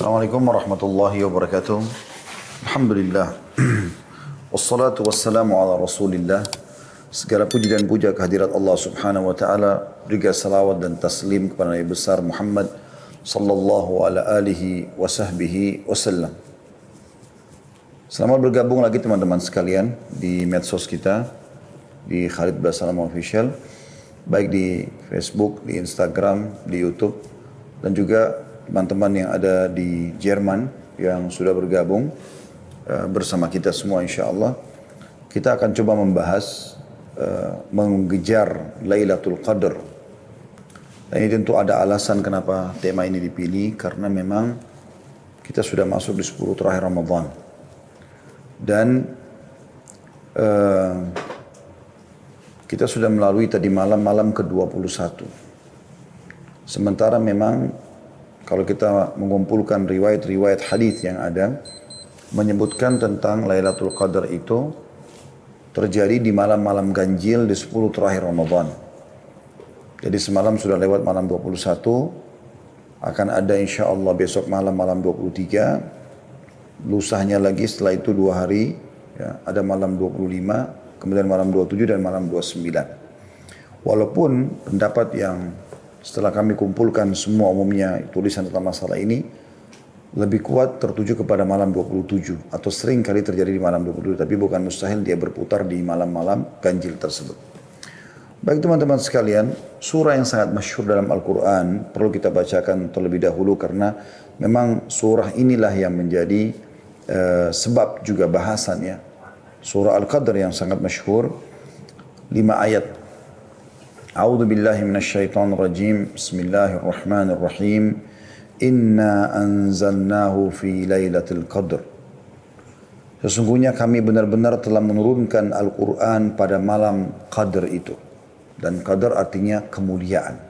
Assalamualaikum warahmatullahi wabarakatuh. Alhamdulillah. Wassalatu wassalamu ala rasulillah. Segala puji dan puja kehadirat Allah subhanahu wa ta'ala. Berikan salawat dan taslim kepada Nabi besar Muhammad sallallahu ala alihi wa sahbihi wasallam. Selamat bergabung lagi teman-teman sekalian di medsos kita, di Khalid Basalam Official, baik di Facebook, di Instagram, di YouTube, dan juga teman-teman yang ada di Jerman yang sudah bergabung bersama kita semua insyaAllah. Kita akan coba membahas mengejar Lailatul Qadar. Dan ini tentu ada alasan kenapa tema ini dipilih, karena memang kita sudah masuk di 10 terakhir Ramadan. Dan kita sudah melalui tadi malam ke-21. Sementara memang kalau kita mengumpulkan riwayat-riwayat hadis yang ada, menyebutkan tentang Lailatul Qadar itu terjadi di malam-malam ganjil di 10 terakhir Ramadan. Jadi semalam sudah lewat malam 21, akan ada insya Allah besok malam 23, lusahnya lagi setelah itu 2 hari, ya, ada malam 25, kemudian malam 27 dan malam 29. Walaupun pendapat yang setelah kami kumpulkan semua umumnya tulisan tentang masalah ini lebih kuat tertuju kepada malam 27 atau sering kali terjadi di malam 27, tapi bukan mustahil dia berputar di malam-malam ganjil tersebut. Baik teman-teman sekalian, surah yang sangat masyhur dalam Al-Quran perlu kita bacakan terlebih dahulu karena memang surah inilah yang menjadi sebab juga bahasannya. Surah Al-Qadr yang sangat masyhur, 5 ayat. A'udzu billahi minasyaitonir rajim. Bismillahirrahmanirrahim. Inna anzalnahu fi lailatul qadr. Sesungguhnya kami benar-benar telah menurunkan Al-Quran pada malam Qadr itu. Dan Qadr artinya kemuliaan.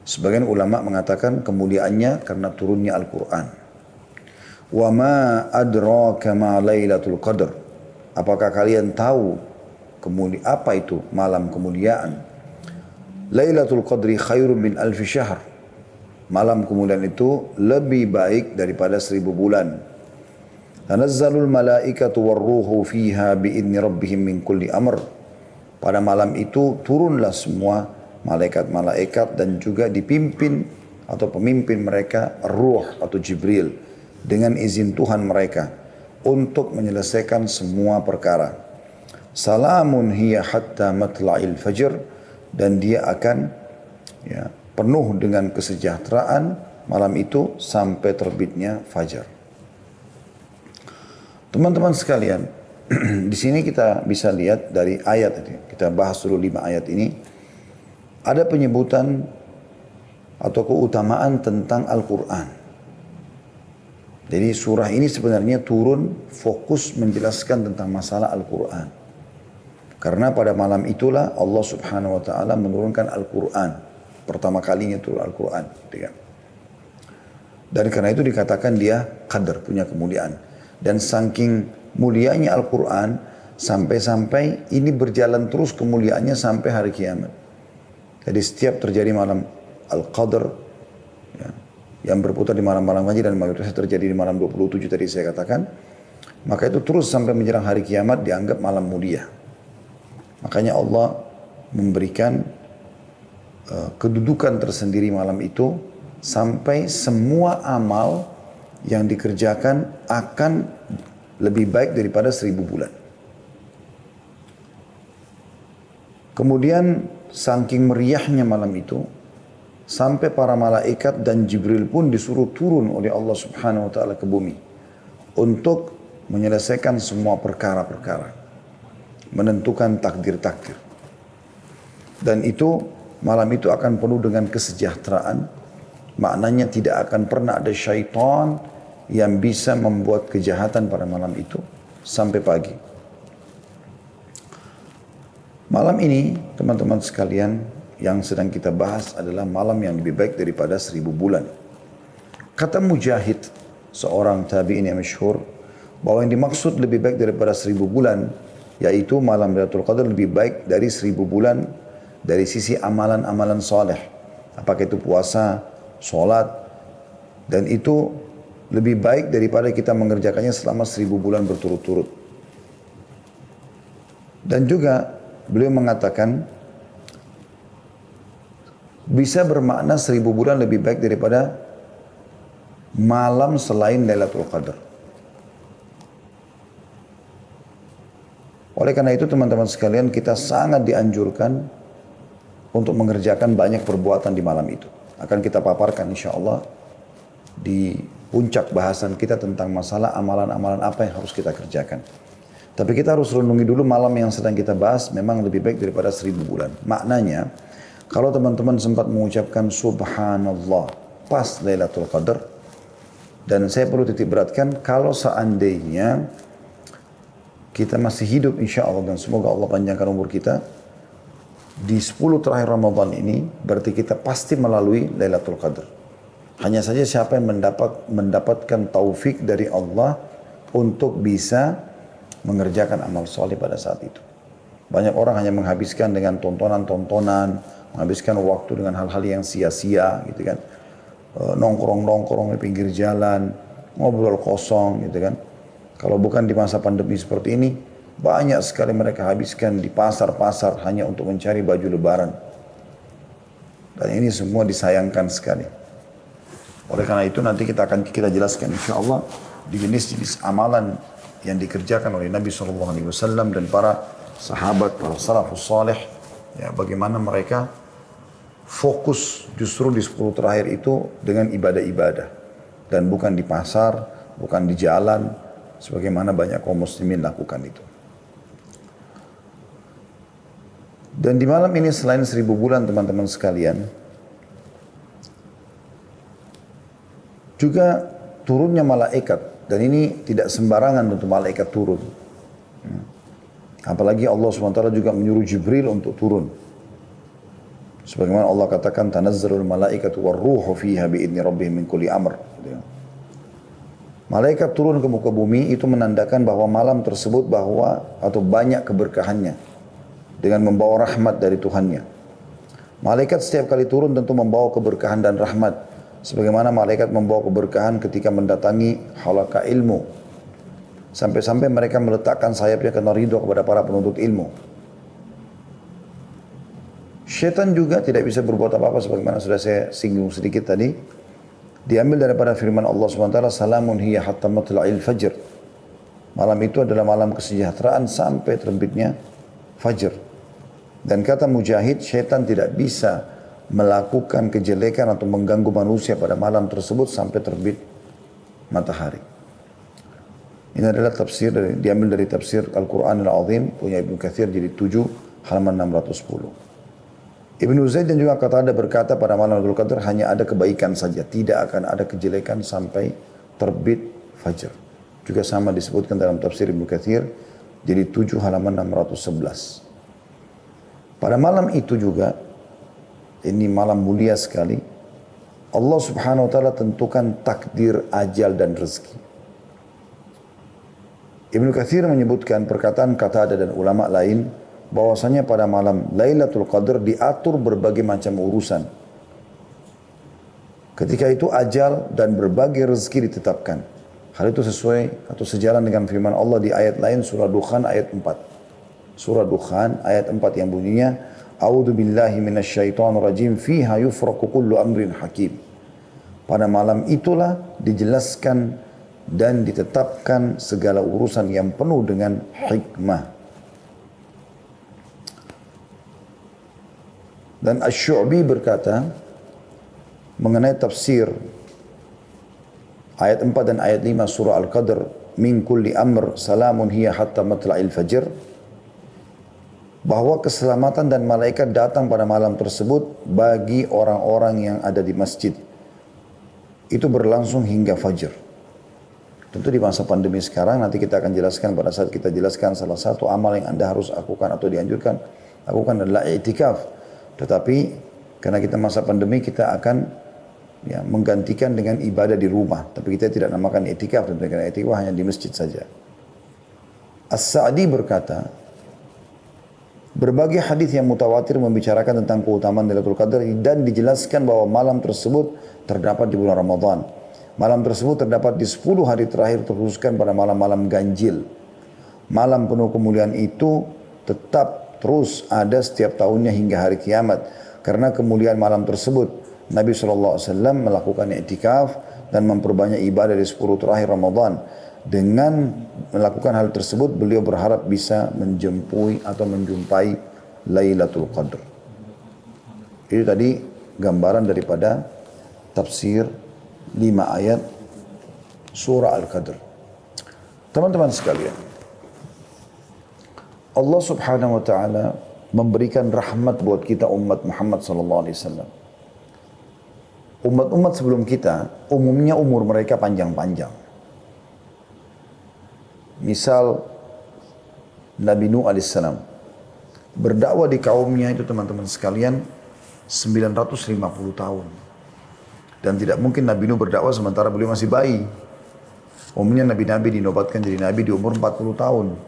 Sebagian ulama mengatakan kemuliaannya karena turunnya Al-Quran. Wa ma adraka ma lailatul qadr. Apakah kalian tahu apa itu malam kemuliaan? Lailatul Qadri khairun min alfi syahr. Malam kemuliaan itu lebih baik daripada 1000 bulan. Tanazzalul malaikatu warruhu fiha biidni rabbihim min kulli amr. Pada malam itu turunlah semua malaikat-malaikat dan juga dipimpin atau pemimpin mereka Ruh atau Jibril dengan izin Tuhan mereka untuk menyelesaikan semua perkara. Salamun hiya hatta matla'il fajr. Dan dia akan penuh dengan kesejahteraan malam itu sampai terbitnya fajar. Teman-teman sekalian, di sini kita bisa lihat dari ayat ini. Kita bahas dulu 5 ayat ini. Ada penyebutan atau keutamaan tentang Al-Quran. Jadi surah ini sebenarnya turun fokus menjelaskan tentang masalah Al-Quran. Karena pada malam itulah Allah subhanahu wa ta'ala menurunkan Al-Quran. Pertama kalinya turun Al-Quran. Dan karena itu dikatakan dia qadar, punya kemuliaan. Dan saking mulianya Al-Quran, sampai-sampai ini berjalan terus kemuliaannya sampai hari kiamat. Jadi setiap terjadi malam Al-Qadr, yang berputar di malam-malam ganjil dan mayoritasnya terjadi di malam 27 tadi saya katakan, maka itu terus sampai menjelang hari kiamat dianggap malam mulia. Makanya Allah memberikan kedudukan tersendiri malam itu sampai semua amal yang dikerjakan akan lebih baik daripada 1000 bulan. Kemudian saking meriahnya malam itu sampai para malaikat dan Jibril pun disuruh turun oleh Allah subhanahu wa ta'ala ke bumi untuk menyelesaikan semua perkara-perkara, menentukan takdir-takdir. Dan itu malam itu akan penuh dengan kesejahteraan. Maknanya tidak akan pernah ada syaitan yang bisa membuat kejahatan pada malam itu sampai pagi. Malam ini teman-teman sekalian yang sedang kita bahas adalah malam yang lebih baik daripada 1000 bulan. Kata Mujahid, seorang tabi'in yang masyhur, bahwa yang dimaksud lebih baik daripada 1000 bulan yaitu malam Lailatul Qadar lebih baik dari 1000 bulan dari sisi amalan-amalan soleh. Apakah itu puasa, sholat, dan itu lebih baik daripada kita mengerjakannya selama 1000 bulan berturut-turut. Dan juga beliau mengatakan bisa bermakna 1000 bulan lebih baik daripada malam selain Lailatul Qadar. Oleh karena itu teman-teman sekalian, kita sangat dianjurkan untuk mengerjakan banyak perbuatan di malam itu. Akan kita paparkan insya Allah di puncak bahasan kita tentang masalah amalan-amalan apa yang harus kita kerjakan. Tapi kita harus renungi dulu malam yang sedang kita bahas memang lebih baik daripada 1000 bulan. Maknanya, kalau teman-teman sempat mengucapkan Subhanallah pas Lailatul Qadar, dan saya perlu titik beratkan, kalau seandainya kita masih hidup insya Allah dan semoga Allah panjangkan umur kita, di 10 terakhir Ramadan ini berarti kita pasti melalui Lailatul Qadar. Hanya saja siapa yang mendapatkan taufik dari Allah untuk bisa mengerjakan amal soleh pada saat itu. Banyak orang hanya menghabiskan dengan tontonan-tontonan, menghabiskan waktu dengan hal-hal yang sia-sia gitu kan. Nongkrong-nongkrong di pinggir jalan, ngobrol kosong gitu kan. Kalau bukan di masa pandemi seperti ini, banyak sekali mereka habiskan di pasar-pasar hanya untuk mencari baju lebaran. Dan ini semua disayangkan sekali. Oleh karena itu nanti kita jelaskan insya Allah di jenis-jenis amalan yang dikerjakan oleh Nabi SAW dan para sahabat, para salafus salih, ya, bagaimana mereka fokus justru di 10 terakhir itu dengan ibadah-ibadah. Dan bukan di pasar, bukan di jalan, sebagaimana banyak kaum muslimin lakukan itu. Dan di malam ini selain 1000 bulan teman-teman sekalian, juga turunnya malaikat. Dan ini tidak sembarangan untuk malaikat turun. Apalagi Allah SWT juga menyuruh Jibril untuk turun. Sebagaimana Allah katakan, tanazzalul malaikatu warruhu fiha biidni rabbihim min kulli amr. Malaikat turun ke muka bumi itu menandakan bahwa malam tersebut atau banyak keberkahannya dengan membawa rahmat dari Tuhannya. Malaikat setiap kali turun tentu membawa keberkahan dan rahmat. Sebagaimana malaikat membawa keberkahan ketika mendatangi halaqah ilmu. Sampai-sampai mereka meletakkan sayapnya karena ridho kepada para penuntut ilmu. Syaitan juga tidak bisa berbuat apa-apa sebagaimana sudah saya singgung sedikit tadi. Diambil daripada firman Allah SWT, salamun hiya hatta matla'il fajr. Malam itu adalah malam kesejahteraan sampai terbitnya fajr. Dan kata Mujahid, syaitan tidak bisa melakukan kejelekan atau mengganggu manusia pada malam tersebut sampai terbit matahari. Ini adalah tafsir diambil dari tafsir Al-Quran Al-Azim punya Ibnu Katsir jadi 7 halaman 610. Ibnu Zaid dan juga Qatadah berkata pada malam Lailatul Qadar hanya ada kebaikan saja, tidak akan ada kejelekan sampai terbit fajar. Juga sama disebutkan dalam tafsir Ibnu Katsir jadi 7 halaman 611. Pada malam itu juga, ini malam mulia sekali, Allah Subhanahu wa taala tentukan takdir, ajal dan rezeki. Ibnu Katsir menyebutkan perkataan Qatadah dan ulama lain bahwasanya pada malam Lailatul Qadar diatur berbagai macam urusan. Ketika itu ajal dan berbagai rezeki ditetapkan. Hal itu sesuai atau sejalan dengan firman Allah di ayat lain surah Dukhan ayat 4. Surah Dukhan ayat 4 yang bunyinya A'udzu billahi minasyaitonir rajim fiha yufraqu kullu amrin hakim. Pada malam itulah dijelaskan dan ditetapkan segala urusan yang penuh dengan hikmah. Dan Asy-Syu'bi berkata mengenai tafsir ayat 4 dan ayat 5 surah Al-Qadr, min kulli amr salamun hiya hatta matla'il fajr, bahwa keselamatan dan malaikat datang pada malam tersebut bagi orang-orang yang ada di masjid. Itu berlangsung hingga fajar. Tentu di masa pandemi sekarang nanti kita akan jelaskan pada saat kita jelaskan salah satu amal yang Anda harus lakukan atau dianjurkan lakukan adalah i'tikaf. Tetapi karena kita masa pandemi kita akan menggantikan dengan ibadah di rumah. Tapi kita tidak namakan i'tikaf, karena i'tikaf hanya di masjid saja. As-Sa'di berkata, berbagai hadis yang mutawatir membicarakan tentang keutamaan Lailatul Qadar dan dijelaskan bahwa malam tersebut terdapat di bulan Ramadan. Malam tersebut terdapat di 10 hari terakhir terkhususkan pada malam-malam ganjil. Malam penuh kemuliaan itu tetap terus ada setiap tahunnya hingga hari kiamat. Karena kemuliaan malam tersebut, Nabi SAW melakukan i'tikaf dan memperbanyak ibadah di 10 terakhir Ramadan. Dengan melakukan hal tersebut, beliau berharap bisa menjumpai Lailatul Qadr. Itu tadi gambaran daripada tafsir 5 ayat surah Al-Qadr. Teman-teman sekalian, Allah Subhanahu wa taala memberikan rahmat buat kita umat Muhammad sallallahu alaihi wasallam. Umat-umat sebelum kita umumnya umur mereka panjang-panjang. Misal Nabi Nuh alaihissalam berdakwah di kaumnya itu teman-teman sekalian 950 tahun. Dan tidak mungkin Nabi Nuh berdakwah sementara beliau masih bayi. Umumnya nabi-nabi dinobatkan jadi nabi di umur 40 tahun.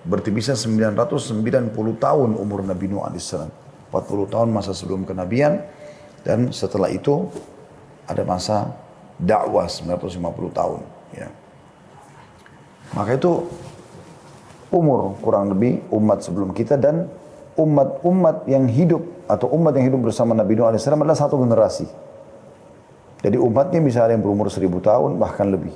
Berarti bisa 990 tahun umur Nabi Nuh alaihissalam. 40 tahun masa sebelum kenabian dan setelah itu ada masa dakwah 950 tahun. Ya. Maka itu umur kurang lebih umat sebelum kita dan umat-umat yang hidup atau umat yang hidup bersama Nabi Nuh alaihissalam adalah satu generasi. Jadi umatnya bisa ada yang berumur 1000 tahun bahkan lebih.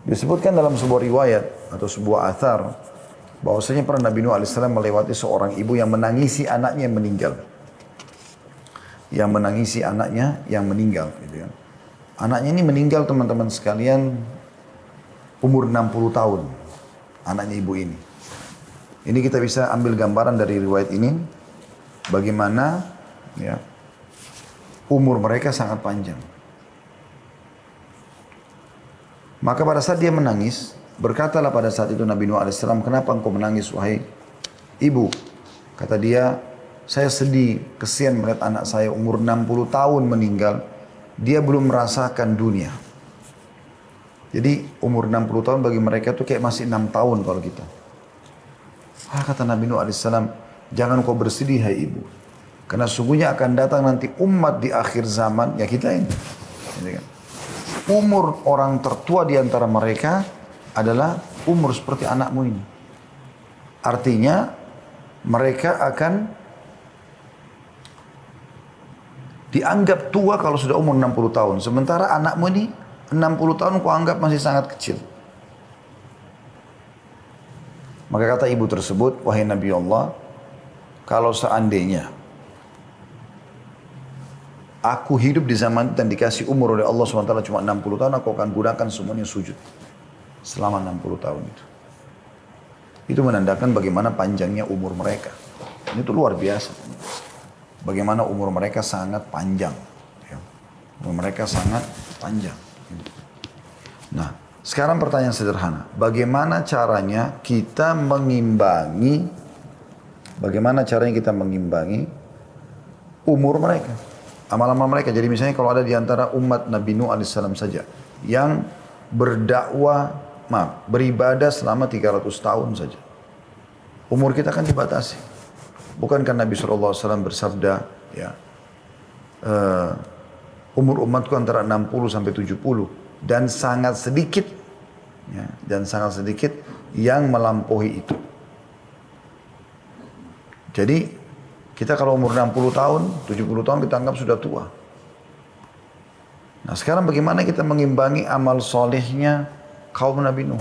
Disebutkan dalam sebuah riwayat atau sebuah athar bahwasanya pernah Nabi Nuh alaihissalam melewati seorang ibu yang menangisi anaknya yang meninggal. Yang menangisi anaknya yang meninggal. Gitu ya. Anaknya ini meninggal teman-teman sekalian umur 60 tahun. Anaknya ibu ini. Ini kita bisa ambil gambaran dari riwayat ini. Bagaimana ya, umur mereka sangat panjang. Maka pada saat dia menangis, berkatalah pada saat itu Nabi Nuh alaihissalam, kenapa engkau menangis wahai ibu? Kata dia, saya sedih, kesian melihat anak saya umur 60 tahun meninggal, dia belum merasakan dunia. Jadi umur 60 tahun bagi mereka itu kayak masih 6 tahun kalau kita. Kata Nabi Nuh alaihissalam, jangan kau bersedih hai ibu. Karena sungguhnya akan datang nanti umat di akhir zaman, ya kita ini. Umur orang tertua di antara mereka adalah umur seperti anakmu ini. Artinya mereka akan dianggap tua kalau sudah umur 60 tahun. Sementara anakmu ini 60 tahun kau anggap masih sangat kecil. Maka kata ibu tersebut, wahai Nabi Allah, kalau seandainya aku hidup di zaman dan dikasih umur oleh Allah SWT cuma 60 tahun, aku akan gunakan semuanya sujud. Selama 60 tahun itu. Itu menandakan bagaimana panjangnya umur mereka. Dan itu luar biasa. Bagaimana umur mereka sangat panjang. Umur mereka sangat panjang. Nah, sekarang pertanyaan sederhana. Bagaimana caranya kita mengimbangi umur mereka? Amal-amal mereka. Jadi misalnya kalau ada di antara umat Nabi Nuh alaihissalam saja yang beribadah selama 300 tahun saja. Umur kita kan dibatasi. Bukankah Nabi SAW bersabda, ya, umur umatku antara 60 sampai 70 dan sangat sedikit yang melampaui itu. Jadi kita kalau umur 60 tahun, 70 tahun kita anggap sudah tua. Nah sekarang bagaimana kita mengimbangi amal solehnya kaum Nabi Nuh?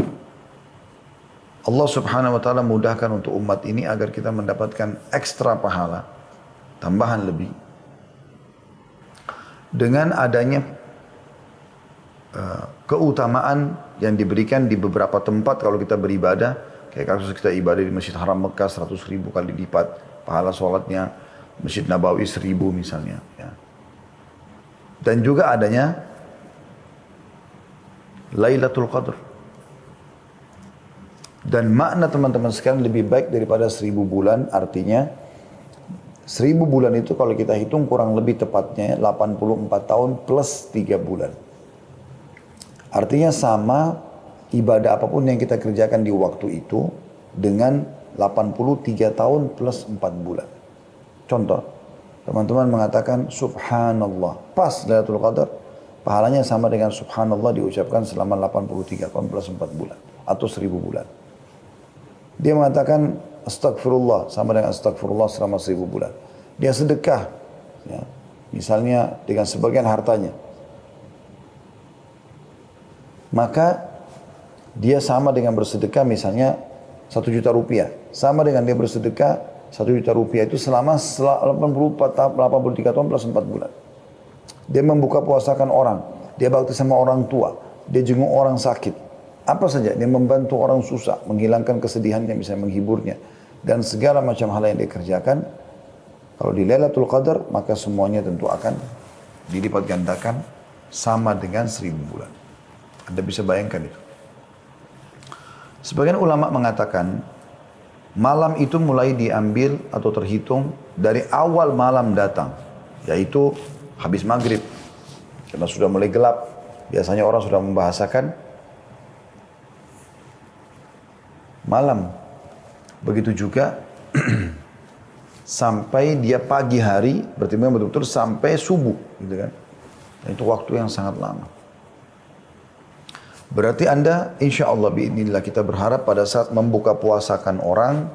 Allah Subhanahu wa taala mudahkan untuk umat ini agar kita mendapatkan ekstra pahala, tambahan lebih. Dengan adanya keutamaan yang diberikan di beberapa tempat kalau kita beribadah, kayak kasus kita ibadah di Masjid Haram Mekah 100.000 kali lipat pahala sholatnya, Masjid Nabawi 1000 misalnya. Ya. Dan juga adanya Lailatul Qadr. Dan makna teman-teman sekalian lebih baik daripada 1000 bulan, artinya 1000 bulan itu kalau kita hitung kurang lebih tepatnya 84 tahun plus 3 bulan. Artinya sama ibadah apapun yang kita kerjakan di waktu itu dengan 83 tahun plus 4 bulan. Contoh, Teman-teman mengatakan subhanallah. Pas Lailatul Qadar, pahalanya sama dengan subhanallah diucapkan selama 83, 4 bulan. Atau 1000 bulan. Dia mengatakan astagfirullah, sama dengan astagfirullah selama 1000 bulan. Dia sedekah, ya, misalnya dengan sebagian hartanya. Maka dia sama dengan bersedekah misalnya 1 juta rupiah. Sama dengan dia bersedekah 1 juta rupiah itu selama 83 tahun plus 4 bulan. Dia membuka puasakan orang. Dia bakti sama orang tua. Dia jenguk orang sakit. Apa saja. Dia membantu orang susah. Menghilangkan kesedihannya, bisa menghiburnya. Dan segala macam hal yang dia kerjakan. Kalau di Lailatul Qadar, maka semuanya tentu akan dilipat gandakan sama dengan 1000 bulan. Anda bisa bayangkan itu. Sebagian ulama mengatakan, malam itu mulai diambil atau terhitung dari awal malam datang. Yaitu habis maghrib. Karena sudah mulai gelap. Biasanya orang sudah membahasakan malam. Begitu juga sampai dia pagi hari, berarti memang betul-betul sampai subuh. Gitu kan. Dan itu waktu yang sangat lama. Berarti Anda, insya Allah biidznillah, kita berharap pada saat membuka puasakan orang,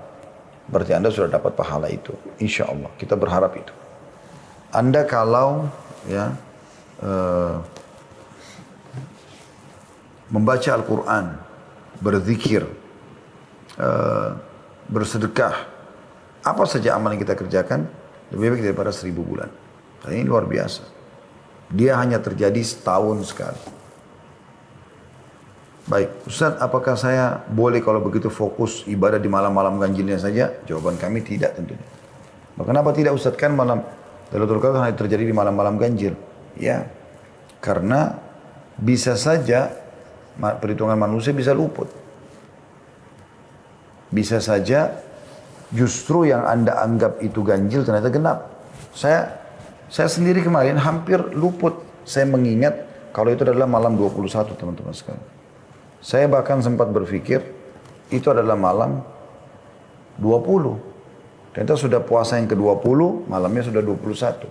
berarti Anda sudah dapat pahala itu. Insya Allah, kita berharap itu. Anda kalau ya membaca Al-Quran, berzikir, bersedekah, apa saja amal yang kita kerjakan, lebih baik daripada 1000 bulan. Dan ini luar biasa. Dia hanya terjadi setahun sekali. Baik, Ustaz, apakah saya boleh kalau begitu fokus ibadah di malam-malam ganjilnya saja? Jawaban kami tidak tentunya. Kenapa tidak, Ustaz? Kan malam Lailatul Qadar hanya terjadi di malam-malam ganjil. Ya, karena bisa saja perhitungan manusia bisa luput. Bisa saja justru yang Anda anggap itu ganjil ternyata genap. Saya sendiri kemarin hampir luput. Saya mengingat kalau itu adalah malam 21, teman-teman sekalian. Saya bahkan sempat berpikir itu adalah malam 20. Ternyata sudah puasa yang ke-20, malamnya sudah 21.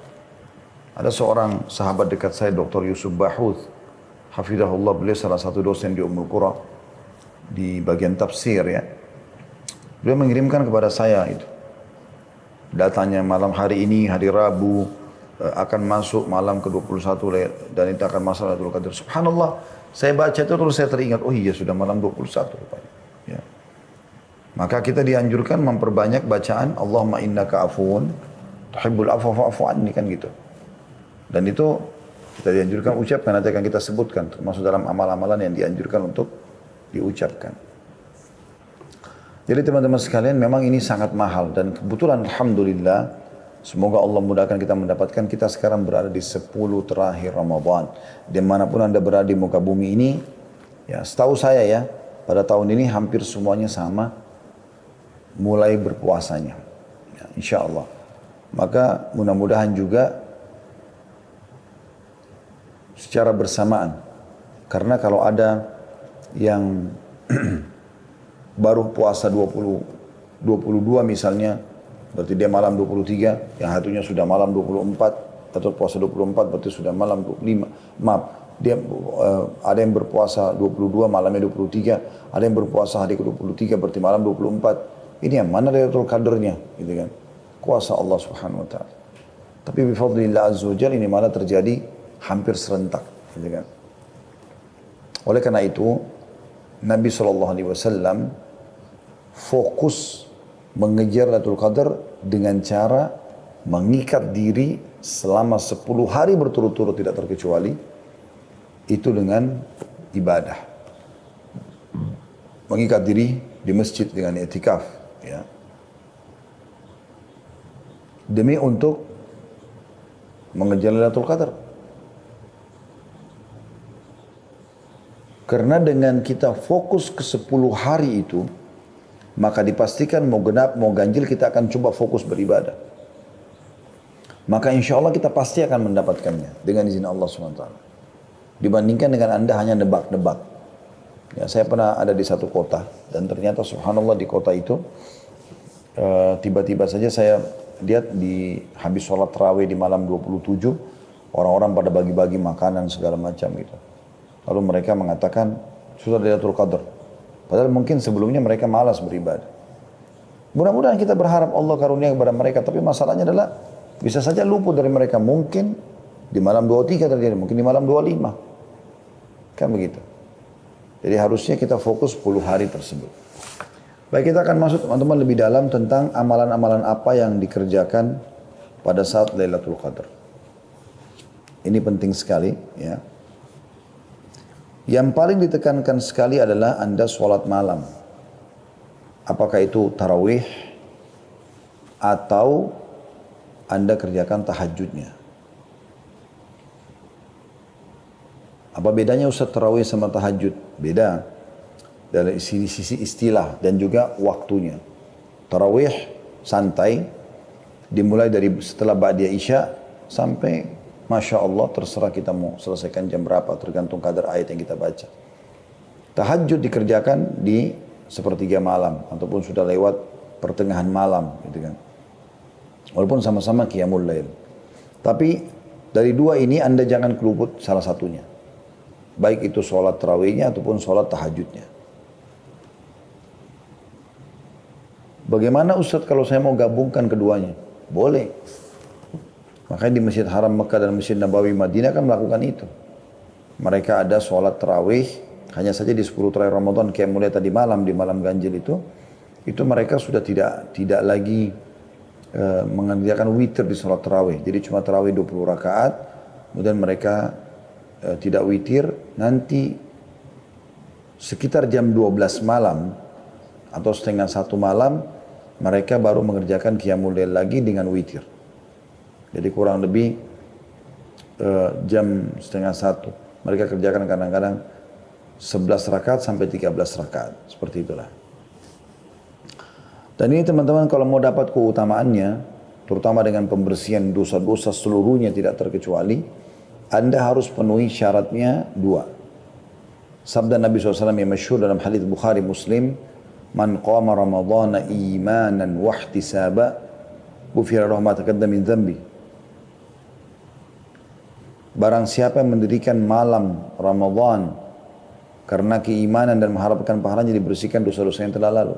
Ada seorang sahabat dekat saya, Dr. Yusuf Bahuth, hafizahullah, beliau salah satu dosen di Ummul Qura di bagian tafsir ya. Beliau mengirimkan kepada saya itu. Datanya malam hari ini, hari Rabu, akan masuk malam ke-21 dan itu akan masuk Lailatul Qadar. Subhanallah. Saya baca itu terus saya teringat, oh iya sudah malam 21 rupanya. Ya. Maka kita dianjurkan memperbanyak bacaan Allahumma innaka afuun tuhibbul afwa fa'fu anni, kan gitu. Dan itu kita dianjurkan ucapkan, nanti akan kita sebutkan termasuk dalam amal-amalan yang dianjurkan untuk diucapkan. Jadi teman-teman sekalian, memang ini sangat mahal dan kebetulan alhamdulillah, semoga Allah mudahkan kita mendapatkan, kita sekarang berada di 10 terakhir Ramadan. Dimanapun Anda berada di muka bumi ini, ya setahu saya ya, pada tahun ini hampir semuanya sama mulai berpuasanya. Ya, insya Allah. Maka mudah-mudahan juga secara bersamaan. Karena kalau ada yang baru puasa 22 misalnya, berarti dia malam 23, yang satunya sudah malam 24, atau puasa 24 berarti sudah malam 25. Maaf, dia ada yang berpuasa 22, malamnya 23, ada yang berpuasa hari ke-23 berarti malam 24. Ini yang mana Lailatul Qadarnya, gitu kan? Kuasa Allah Subhanahu wa taala. Tapi bi fadlillah azza wajalla ini malah terjadi hampir serentak, gitu kan? Oleh karena itu, Nabi SAW fokus mengejar Lailatul Qadar dengan cara mengikat diri selama 10 hari berturut-turut tidak terkecuali, itu dengan ibadah. Mengikat diri di masjid dengan i'tikaf, ya. Demi untuk mengejar Lailatul Qadar. Karena dengan kita fokus ke 10 hari itu, maka dipastikan mau genap, mau ganjil, kita akan coba fokus beribadah. Maka insya Allah kita pasti akan mendapatkannya dengan izin Allah SWT. Dibandingkan dengan Anda hanya nebak-nebak. Ya, saya pernah ada di satu kota dan ternyata subhanallah di kota itu tiba-tiba saja saya lihat di habis sholat tarawih di malam 27, orang-orang pada bagi-bagi makanan segala macam gitu. Lalu mereka mengatakan sudah Lailatul Qadar. Padahal mungkin sebelumnya mereka malas beribadah. Mudah-mudahan kita berharap Allah karunia kepada mereka, tapi masalahnya adalah bisa saja luput dari mereka. Mungkin di malam 23 terjadi, mungkin di malam 25. Kan begitu. Jadi harusnya kita fokus 10 hari tersebut. Baik, kita akan masuk teman-teman lebih dalam tentang amalan-amalan apa yang dikerjakan pada saat Lailatul Qadar. Ini penting sekali ya. Yang paling ditekankan sekali adalah Anda sholat malam. Apakah itu tarawih atau Anda kerjakan tahajudnya. Apa bedanya Ustaz tarawih sama tahajud? Beda dari sisi istilah dan juga waktunya. Tarawih santai, dimulai dari setelah Ba'da Isya sampai Masya Allah terserah kita mau selesaikan jam berapa, tergantung kadar ayat yang kita baca. Tahajud dikerjakan di sepertiga malam ataupun sudah lewat pertengahan malam gitu kan. Walaupun sama-sama qiyamul lail. Tapi dari dua ini Anda jangan keluput salah satunya. Baik itu sholat tarawihnya ataupun sholat tahajudnya. Bagaimana Ustaz kalau saya mau gabungkan keduanya? Boleh. Makanya di Masjid Haram Mekah dan Masjid Nabawi Madinah kan melakukan itu. Mereka ada sholat tarawih, hanya saja di 10 terakhir Ramadan, kayak mulai tadi malam, di malam ganjil itu mereka sudah tidak lagi mengerjakan witir di sholat tarawih. Jadi cuma tarawih 20 rakaat, kemudian mereka tidak witir, nanti sekitar jam 12 malam atau setengah 1 malam, mereka baru mengerjakan qiyamul lail lagi dengan witir. Jadi kurang lebih jam setengah 1. Mereka kerjakan kadang-kadang 11 rakaat sampai 13 rakaat. Seperti itulah. Dan ini teman-teman kalau mau dapat keutamaannya, terutama dengan pembersihan dosa-dosa seluruhnya tidak terkecuali, Anda harus penuhi syaratnya 2. Sabda Nabi SAW yang masyhur dalam hadits Bukhari Muslim, "Man qama Ramadhana imanan wa ihtisaba, ghufira lahu ma taqaddama min dhanbi." Barang siapa yang mendirikan malam Ramadan karena keimanan dan mengharapkan pahalanya, dibersihkan dosa-dosa yang telah lalu.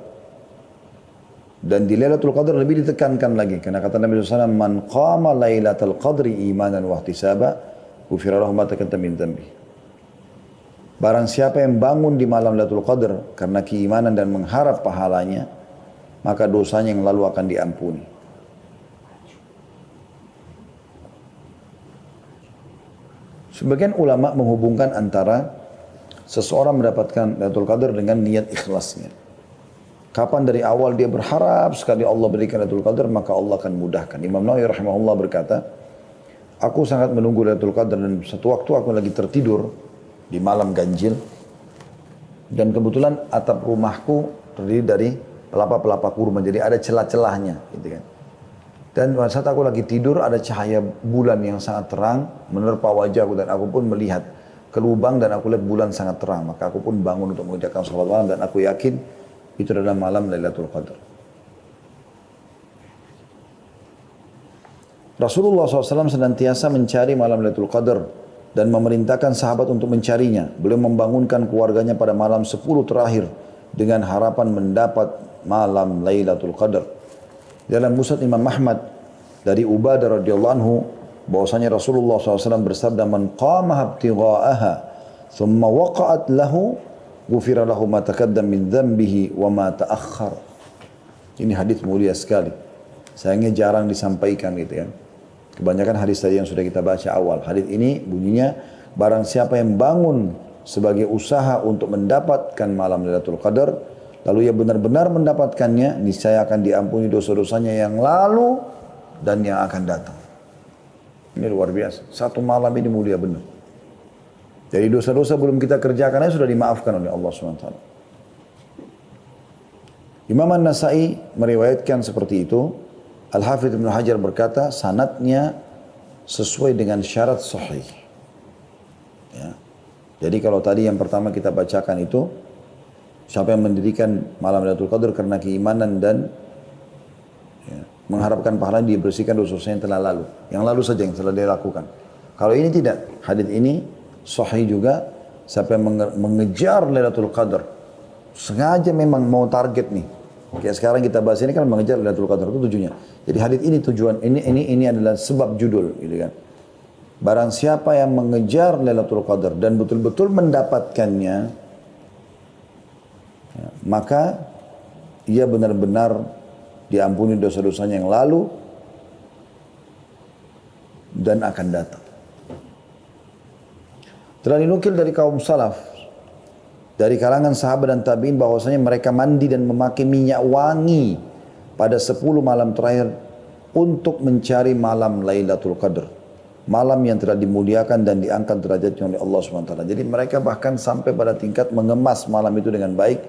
Dan di Lailatul Qadar lebih ditekankan lagi, karena kata Nabi SAW, "Man qama Lailatul Qadri imanan wa ihtisaba, ghufira lahu ma taqaddama min dhanbi." Barang siapa yang bangun di malam Lailatul Qadar karena keimanan dan mengharap pahalanya, maka dosanya yang lalu akan diampuni. Sebagian ulama menghubungkan antara seseorang mendapatkan Lailatul Qadar dengan niat ikhlasnya. Kapan dari awal dia berharap sekali Allah berikan Lailatul Qadar, maka Allah akan mudahkan. Imam Nawawi rahimahullah berkata, aku sangat menunggu Lailatul Qadar dan satu waktu aku lagi tertidur di malam ganjil dan kebetulan atap rumahku terdiri dari pelapa-pelapa kurma, jadi ada celah-celahnya gitu kan. Dan pada saat aku lagi tidur ada cahaya bulan yang sangat terang menerpa wajahku dan aku pun melihat ke lubang dan aku lihat bulan sangat terang. Maka aku pun bangun untuk mengerjakan sholat malam dan aku yakin itu adalah malam Lailatul Qadar. Rasulullah SAW senantiasa mencari malam Lailatul Qadar dan memerintahkan sahabat untuk mencarinya. Beliau membangunkan keluarganya pada malam 10 terakhir dengan harapan mendapat malam Lailatul Qadar. Dalam Musnad Imam Ahmad dari Ubadah radhiyallahu anhu bahwasanya Rasulullah SAW bersabda, "Man qama ibtigha'aha thumma waqa'at lahu ghufira lahu ma taqaddama min dhanbihi wa ma ta'akhkhar." Ini hadis mulia sekali. Sayangnya jarang disampaikan gitu ya. Kebanyakan hadis tadi yang sudah kita baca awal. Hadis ini bunyinya, barang siapa yang bangun sebagai usaha untuk mendapatkan malam Lailatul Qadar, lalu ia benar-benar mendapatkannya, niscaya akan diampuni dosa-dosanya yang lalu dan yang akan datang. Ini luar biasa. Satu malam ini mulia benar. Jadi dosa-dosa belum kita kerjakan sudah dimaafkan oleh Allah SWT. Imam An-Nasai meriwayatkan seperti itu. Al-Hafidh Ibn Hajar berkata, sanadnya sesuai dengan syarat sahih. Ya. Jadi kalau tadi yang pertama kita bacakan itu, siapa yang mendirikan malam Lailatul Qadar karena keimanan dan mengharapkan pahala dia bersihkan dosa-dosa yang telah lalu. Yang lalu saja yang telah dia lakukan. Kalau ini tidak, hadis ini sahih juga, siapa yang mengejar Lailatul Qadar, sengaja memang mau target nih. Kayak sekarang kita bahas ini kan mengejar Lailatul Qadar, itu tujuannya. Jadi hadis ini tujuan, ini adalah sebab judul gitu kan. Barang siapa yang mengejar Lailatul Qadar dan betul-betul mendapatkannya, ya, maka ia benar-benar diampuni dosa-dosanya yang lalu dan akan datang. Telah dinukil dari kaum salaf, dari kalangan sahabat dan tabi'in bahwasanya mereka mandi dan memakai minyak wangi pada 10 malam terakhir untuk mencari malam Lailatul Qadar. Malam yang telah dimuliakan dan diangkat derajatnya oleh Allah SWT. Jadi mereka bahkan sampai pada tingkat mengemas malam itu dengan baik,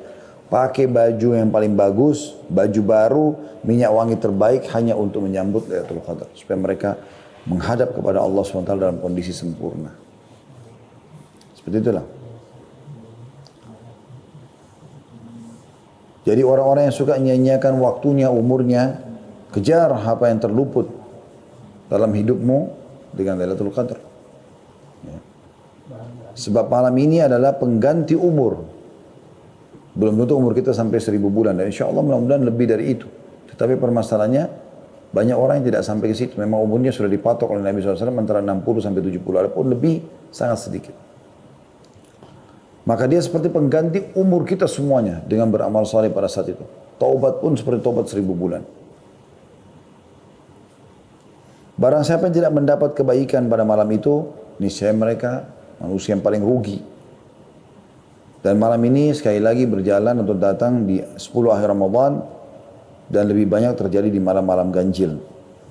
pakai baju yang paling bagus, baju baru, minyak wangi terbaik hanya untuk menyambut Lailatul Qadar. Supaya mereka menghadap kepada Allah SWT dalam kondisi sempurna. Seperti itulah. Jadi orang-orang yang suka nyanyiakan waktunya, umurnya, kejar apa yang terluput dalam hidupmu dengan Lailatul Qadar. Ya. Sebab malam ini adalah pengganti umur. Belum tentu umur kita sampai 1000 bulan. Dan insya Allah mudah-mudahan lebih dari itu. Tetapi permasalahannya, banyak orang yang tidak sampai ke situ. Memang umurnya sudah dipatok oleh Nabi SAW antara 60 sampai 70. Adapun lebih sangat sedikit. Maka dia seperti pengganti umur kita semuanya dengan beramal saleh pada saat itu. Taubat pun seperti taubat 1000 bulan. Barang siapa yang tidak mendapat kebaikan pada malam itu, niscaya mereka manusia yang paling rugi. Dan malam ini sekali lagi berjalan atau datang di 10 akhir Ramadan dan lebih banyak terjadi di malam-malam ganjil.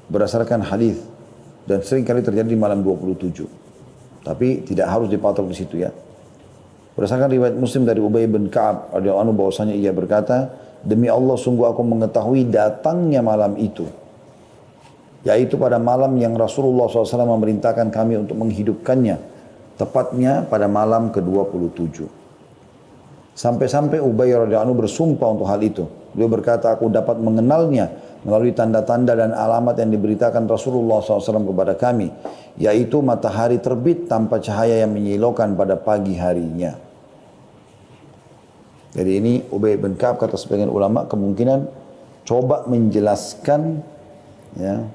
Berdasarkan hadis dan sering kali terjadi di malam 27. Tapi tidak harus dipatok di situ ya. Berdasarkan riwayat Muslim dari Ubay bin Ka'ab radhiyallahu anhu bahwasanya ia berkata, demi Allah sungguh aku mengetahui datangnya malam itu, yaitu pada malam yang Rasulullah SAW memerintahkan kami untuk menghidupkannya, tepatnya pada malam ke-27. Sampai-sampai Ubay radhiyallahu anhu bersumpah untuk hal itu. Beliau berkata, aku dapat mengenalnya melalui tanda-tanda dan alamat yang diberitakan Rasulullah SAW kepada kami, yaitu matahari terbit tanpa cahaya yang menyilaukan pada pagi harinya. Jadi ini Ubay bin Ka'ab kata sebagian ulama kemungkinan coba menjelaskan ya,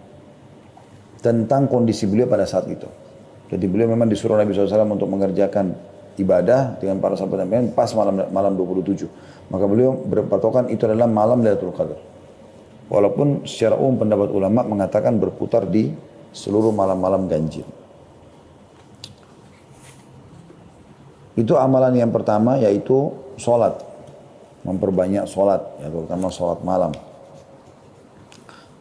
tentang kondisi beliau pada saat itu. Jadi beliau memang disuruh Nabi SAW untuk mengerjakan ibadah dengan para sahabat dan pas malam 27. Maka beliau berpatokan itu adalah malam Lailatul Qadar. Walaupun secara umum pendapat ulama mengatakan berputar di seluruh malam-malam ganjil. Itu amalan yang pertama yaitu sholat. Memperbanyak sholat, ya, terutama sholat malam.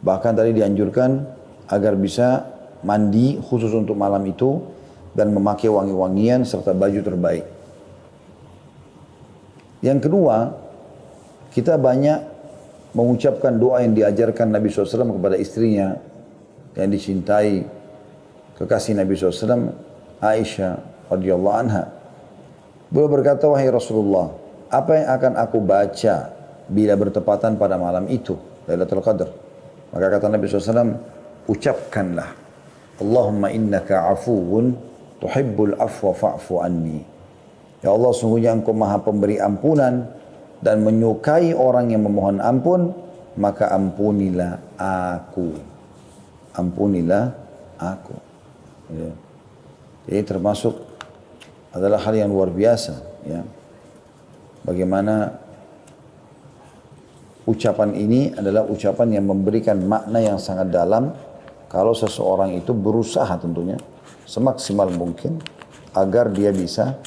Bahkan tadi dianjurkan agar bisa mandi khusus untuk malam itu dan memakai wangi-wangian serta baju terbaik. Yang kedua, kita banyak mengucapkan doa yang diajarkan Nabi SAW kepada istrinya yang dicintai kekasih Nabi SAW, Aisyah radhiyallahu anha. Beliau berkata, wahai Rasulullah, apa yang akan aku baca bila bertepatan pada malam itu, Lailatul Qadar? Maka kata Nabi SAW, ucapkanlah, Allahumma innaka afuwun tuhibbul afwa fa'fu anni. Ya Allah, sungguhnya Engkau maha pemberi ampunan dan menyukai orang yang memohon ampun, maka ampunilah aku. Ampunilah aku. Ya. Jadi termasuk adalah hal yang luar biasa. Ya. Bagaimana ucapan ini adalah ucapan yang memberikan makna yang sangat dalam kalau seseorang itu berusaha tentunya semaksimal mungkin agar dia bisa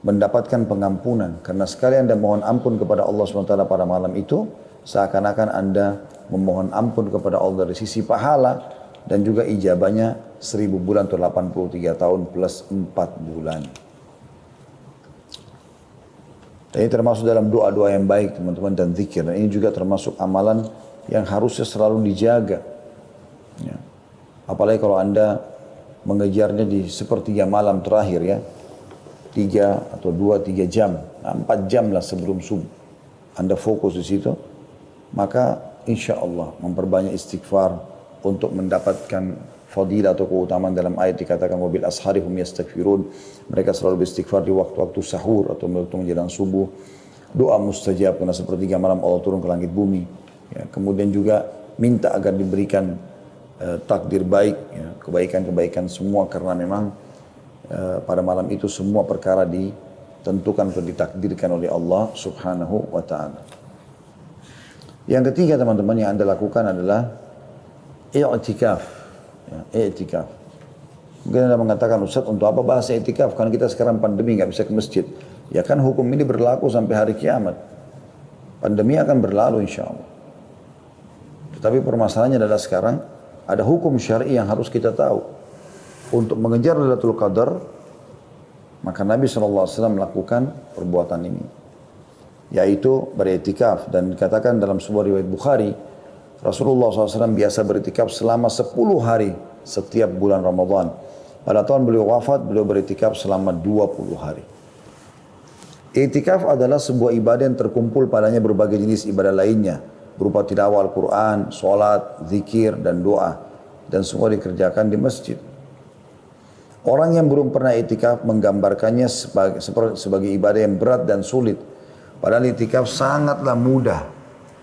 mendapatkan pengampunan. Karena sekali Anda mohon ampun kepada Allah SWT pada malam itu, seakan-akan Anda memohon ampun kepada Allah dari sisi pahala dan juga ijabahnya 1000 bulan atau 83 tahun plus 4 bulan. Dan ini termasuk dalam doa-doa yang baik teman-teman dan zikir. Dan ini juga termasuk amalan yang harusnya selalu dijaga. Ya. Apalagi kalau Anda mengejarnya di sepertiga malam terakhir ya. 3 atau 2-3 jam. 4 jam lah sebelum subuh. Anda fokus di situ. Maka insya Allah memperbanyak istighfar untuk mendapatkan fadilah atau keutamaan dalam ayat dikatakan wabil ashari hum yastaghfirun. Mereka selalu beristighfar di waktu-waktu sahur atau waktu menjelang subuh. Doa mustajab karena sepertiga malam Allah turun ke langit bumi. Ya, kemudian juga minta agar diberikan takdir baik, ya, kebaikan-kebaikan semua karena memang pada malam itu semua perkara ditentukan atau ditakdirkan oleh Allah Subhanahu wa taala. Yang ketiga teman-teman yang Anda lakukan adalah i'tikaf. Ya, i'tikaf. Mungkin Anda mengatakan, Ustaz, untuk apa bahas i'tikaf? Karena kita sekarang pandemi nggak bisa ke masjid. Ya kan hukum ini berlaku sampai hari kiamat. Pandemi akan berlalu insya Allah. Tetapi permasalahannya adalah sekarang ada hukum syar'i yang harus kita tahu. Untuk mengejar Lailatul Qadar, maka Nabi SAW melakukan perbuatan ini, yaitu beriktikaf. Dan dikatakan dalam sebuah riwayat Bukhari, Rasulullah SAW biasa beriktikaf selama 10 hari setiap bulan Ramadan. Pada tahun beliau wafat, beliau beriktikaf selama 20 hari. Iktikaf adalah sebuah ibadah yang terkumpul padanya berbagai jenis ibadah lainnya, berupa tilawah Al-Quran, sholat, zikir, dan doa. Dan semua dikerjakan di masjid. Orang yang belum pernah iktikaf menggambarkannya sebagai ibadah yang berat dan sulit. Padahal iktikaf sangatlah mudah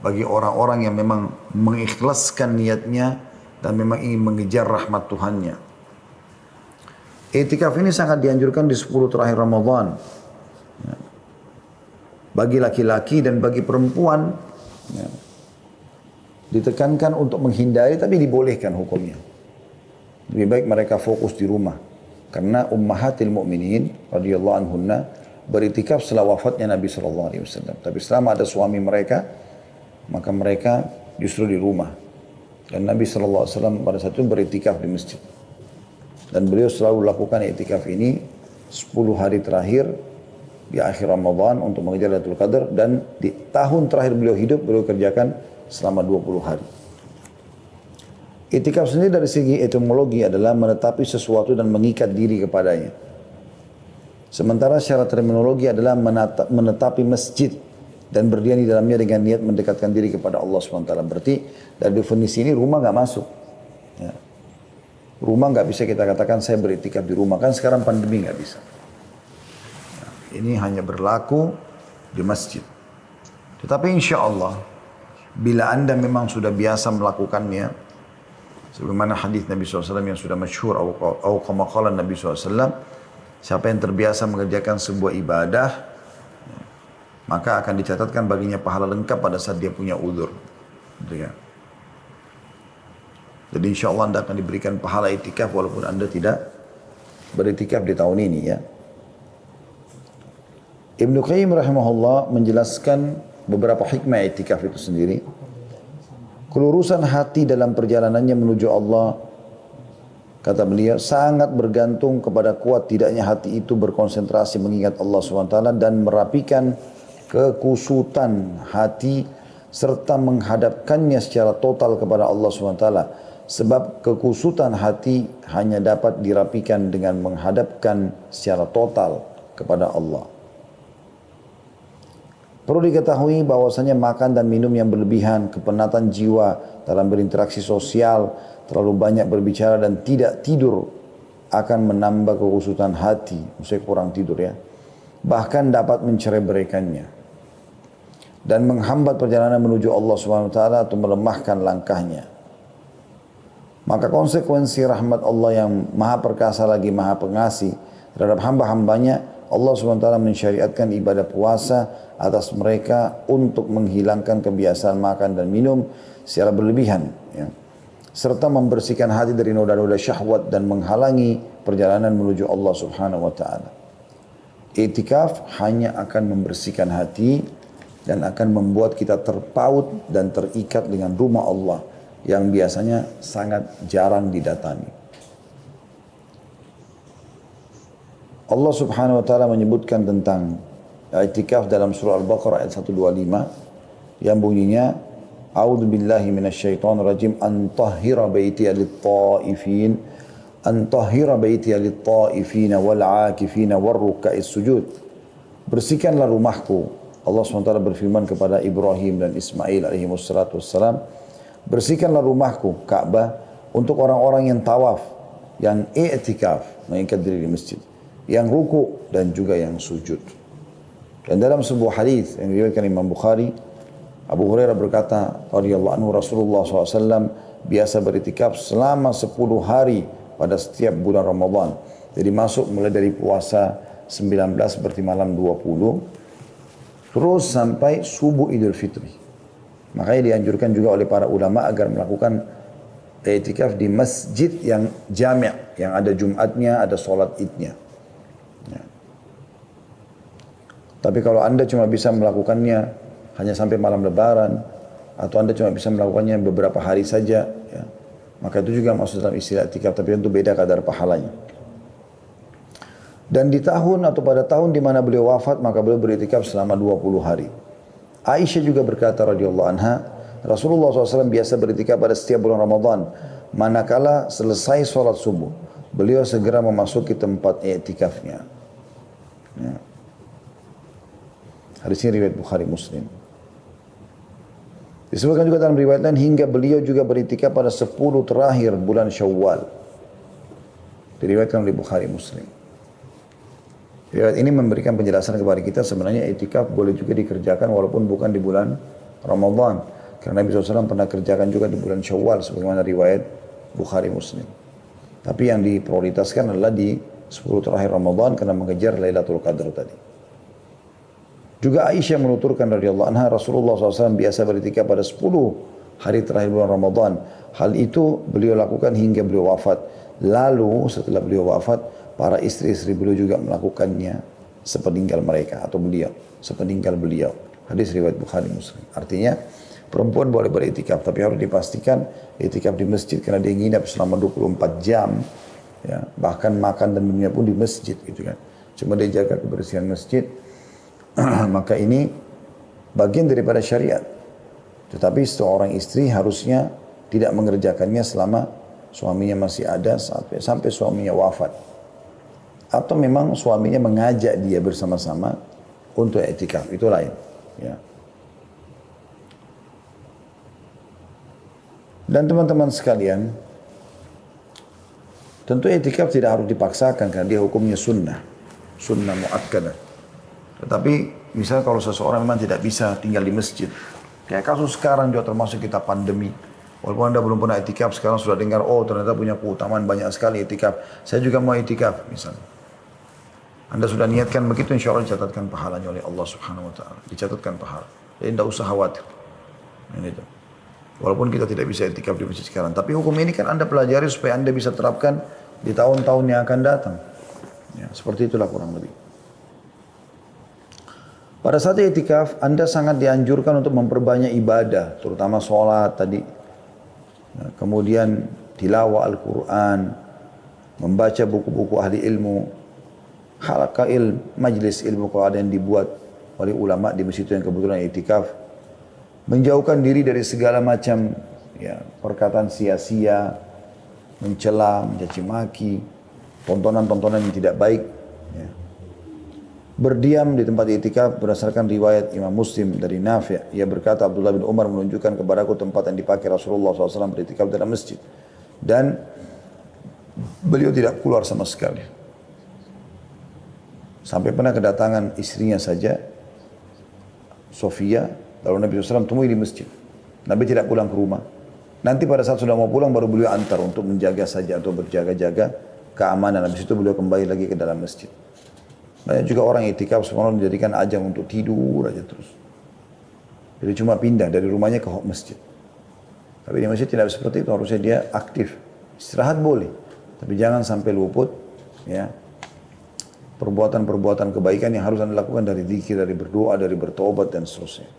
bagi orang-orang yang memang mengikhlaskan niatnya dan memang ingin mengejar rahmat Tuhannya. Iktikaf ini sangat dianjurkan di 10 terakhir Ramadan. Bagi laki-laki dan bagi perempuan, ditekankan untuk menghindari tapi dibolehkan hukumnya. Lebih baik mereka fokus di rumah. Karena ummahatil mu'minin radhiyallahu anhunna beriktikaf setelah wafatnya Nabi SAW. Tapi selama ada suami mereka, maka mereka justru di rumah. Dan Nabi SAW pada saat itu beriktikaf di masjid. Dan beliau selalu lakukan iktikaf ini 10 hari terakhir di akhir Ramadan untuk mengejar Lailatul Qadar. Dan di tahun terakhir beliau hidup, beliau kerjakan selama 20 hari. Iktikaf sendiri dari segi etimologi adalah menetapi sesuatu dan mengikat diri kepadanya. Sementara secara terminologi adalah menetapi masjid dan berdiam di dalamnya dengan niat mendekatkan diri kepada Allah SWT. Berarti dari definisi ini rumah nggak masuk. Ya. Rumah nggak bisa kita katakan saya beriktikaf di rumah. Kan sekarang pandemi nggak bisa. Nah, ini hanya berlaku di masjid. Tetapi insya Allah, bila Anda memang sudah biasa melakukannya, sebagaimana hadis Nabi SAW yang sudah masyhur, atau kama qala Nabi SAW, siapa yang terbiasa mengerjakan sebuah ibadah, maka akan dicatatkan baginya pahala lengkap pada saat dia punya uzur. Gitu ya. Jadi insya Allah Anda akan diberikan pahala iktikaf walaupun Anda tidak beriktikaf di tahun ini ya. Ibnu Qayyim rahimahullah menjelaskan beberapa hikmah iktikaf itu sendiri. Kelurusan hati dalam perjalanannya menuju Allah, kata beliau, sangat bergantung kepada kuat tidaknya hati itu berkonsentrasi mengingat Allah SWT dan merapikan kekusutan hati serta menghadapkannya secara total kepada Allah SWT. Sebab kekusutan hati hanya dapat dirapikan dengan menghadapkan secara total kepada Allah. Perlu diketahui bahwasanya makan dan minum yang berlebihan, kepenatan jiwa dalam berinteraksi sosial, terlalu banyak berbicara dan tidak tidur akan menambah kekusutan hati, maksudnya kurang tidur ya. Bahkan dapat mencerai-beraikannya dan menghambat perjalanan menuju Allah SWT atau melemahkan langkahnya. Maka konsekuensi rahmat Allah yang maha perkasa lagi maha pengasih terhadap hamba-hambanya, Allah SWT mensyariatkan ibadah puasa atas mereka untuk menghilangkan kebiasaan makan dan minum secara berlebihan, ya. Serta membersihkan hati dari noda-noda syahwat dan menghalangi perjalanan menuju Allah Subhanahu wa taala. Iktikaf hanya akan membersihkan hati dan akan membuat kita terpaut dan terikat dengan rumah Allah yang biasanya sangat jarang didatangi. Allah Subhanahu wa taala menyebutkan tentang i'tikaf dalam surah Al-Baqarah ayat 125 yang bunyinya A'udzu billahi minasyaitonir rajim an tahhira baitiya lit-ta'ifin wal 'akifin war ruk'is sujud. Bersihkanlah rumahku Allah SWT berfirman kepada Ibrahim dan Ismail alaihi wassalam, bersihkanlah rumahku, Ka'bah, untuk orang-orang yang tawaf, yang i'tikaf, mengikat diri di masjid, yang ruku dan juga yang sujud. Dan dalam sebuah hadis yang diriwayatkan Imam Bukhari, Abu Hurairah berkata, radhiyallahu anhu, Rasulullah SAW biasa beritikaf selama 10 hari pada setiap bulan Ramadan. Jadi masuk mulai dari puasa 19 berarti malam 20, terus sampai subuh Idul Fitri. Makanya dianjurkan juga oleh para ulama agar melakukan i'tikaf di masjid yang jami', yang ada Jumatnya, ada sholat idnya. Ya. Tapi kalau anda cuma bisa melakukannya hanya sampai malam lebaran, atau anda cuma bisa melakukannya beberapa hari saja, ya, maka itu juga masuk dalam istilah i'tikaf, tapi tentu beda kadar pahalanya. Dan di tahun atau pada tahun di mana beliau wafat, maka beliau beriktikaf selama 20 hari. Aisyah juga berkata radhiyallahu anha, Rasulullah SAW biasa beriktikaf pada setiap bulan Ramadan. Manakala selesai sholat subuh, beliau segera memasuki tempat i'tikafnya. Ya. Hadis ini riwayat Bukhari Muslim. Disebutkan juga dalam riwayat lain hingga beliau juga beriktikaf pada 10 terakhir bulan Syawal. Diriwayatkan oleh Bukhari Muslim. Riwayat ini memberikan penjelasan kepada kita sebenarnya i'tikaf boleh juga dikerjakan walaupun bukan di bulan Ramadan. Karena Nabi SAW pernah kerjakan juga di bulan Syawal sebagaimana riwayat Bukhari Muslim. Tapi yang diprioritaskan adalah di 10 terakhir Ramadan karena mengejar Lailatul Qadar tadi. Juga Aisyah menuturkan radhiyallahu anha, Rasulullah SAW biasa beriktikaf pada 10 hari terakhir bulan Ramadan. Hal itu beliau lakukan hingga beliau wafat. Lalu setelah beliau wafat, para istri-istri beliau juga melakukannya sepeninggal mereka atau beliau, sepeninggal beliau. Hadis riwayat Bukhari Muslim. Artinya perempuan boleh beriktikaf, tapi harus dipastikan iktikaf di masjid karena dia nginap selama 24 jam. Ya, bahkan makan dan minumnya pun di masjid gitu kan. Cuma dia jaga kebersihan masjid. Maka ini bagian daripada syariat. Tetapi seorang istri harusnya tidak mengerjakannya selama suaminya masih ada sampai suaminya wafat. Atau memang suaminya mengajak dia bersama-sama untuk i'tikaf, itu lain. Ya. Dan teman-teman sekalian, tentu i'tikaf tidak harus dipaksakan karena dia hukumnya sunnah muakkadah. Tetapi misalnya kalau seseorang memang tidak bisa tinggal di masjid, kayak kasus sekarang juga termasuk kita pandemi. Walaupun anda belum pernah i'tikaf, sekarang sudah dengar, oh ternyata punya keutamaan banyak sekali i'tikaf. Saya juga mau i'tikaf misalnya. Anda sudah niatkan begitu, insya Allah dicatatkan pahalanya oleh Allah Subhanahu Wa Taala. Dicatatkan pahala. Jadi tidak usah khawatir. Ini itu. Walaupun kita tidak bisa i'tikaf di masjid sekarang, tapi hukum ini kan anda pelajari supaya anda bisa terapkan di tahun-tahun yang akan datang. Ya, seperti itulah kurang lebih. Pada saat i'tikaf, anda sangat dianjurkan untuk memperbanyak ibadah, terutama sholat tadi. Ya, kemudian tilawah Al-Quran, membaca buku-buku ahli ilmu, halaqah majlis ilmu kalau ada yang dibuat oleh ulama di masjid yang kebetulan i'tikaf. Menjauhkan diri dari segala macam ya, perkataan sia-sia, mencela, mencaci maki, tontonan-tontonan yang tidak baik. Ya. Berdiam di tempat i'tikaf berdasarkan riwayat Imam Muslim dari Nafi'. Ia berkata, Abdullah bin Umar menunjukkan kepadaku tempat yang dipakai Rasulullah SAW beritikaf dalam masjid. Dan beliau tidak keluar sama sekali. Sampai pernah kedatangan istrinya saja, Sofia, lalu Nabi SAW temui di masjid. Nabi tidak pulang ke rumah. Nanti pada saat sudah mau pulang baru beliau antar untuk menjaga saja atau berjaga-jaga keamanan. Habis itu beliau kembali lagi ke dalam masjid. Banyak juga orang i'tikaf sebenarnya dijadikan ajang untuk tidur aja terus. Jadi cuma pindah dari rumahnya ke masjid. Tapi di masjid tidak seperti itu, harusnya dia aktif. Istirahat boleh, tapi jangan sampai luput ya perbuatan-perbuatan kebaikan yang harus anda lakukan dari zikir, dari berdoa, dari bertobat dan seterusnya.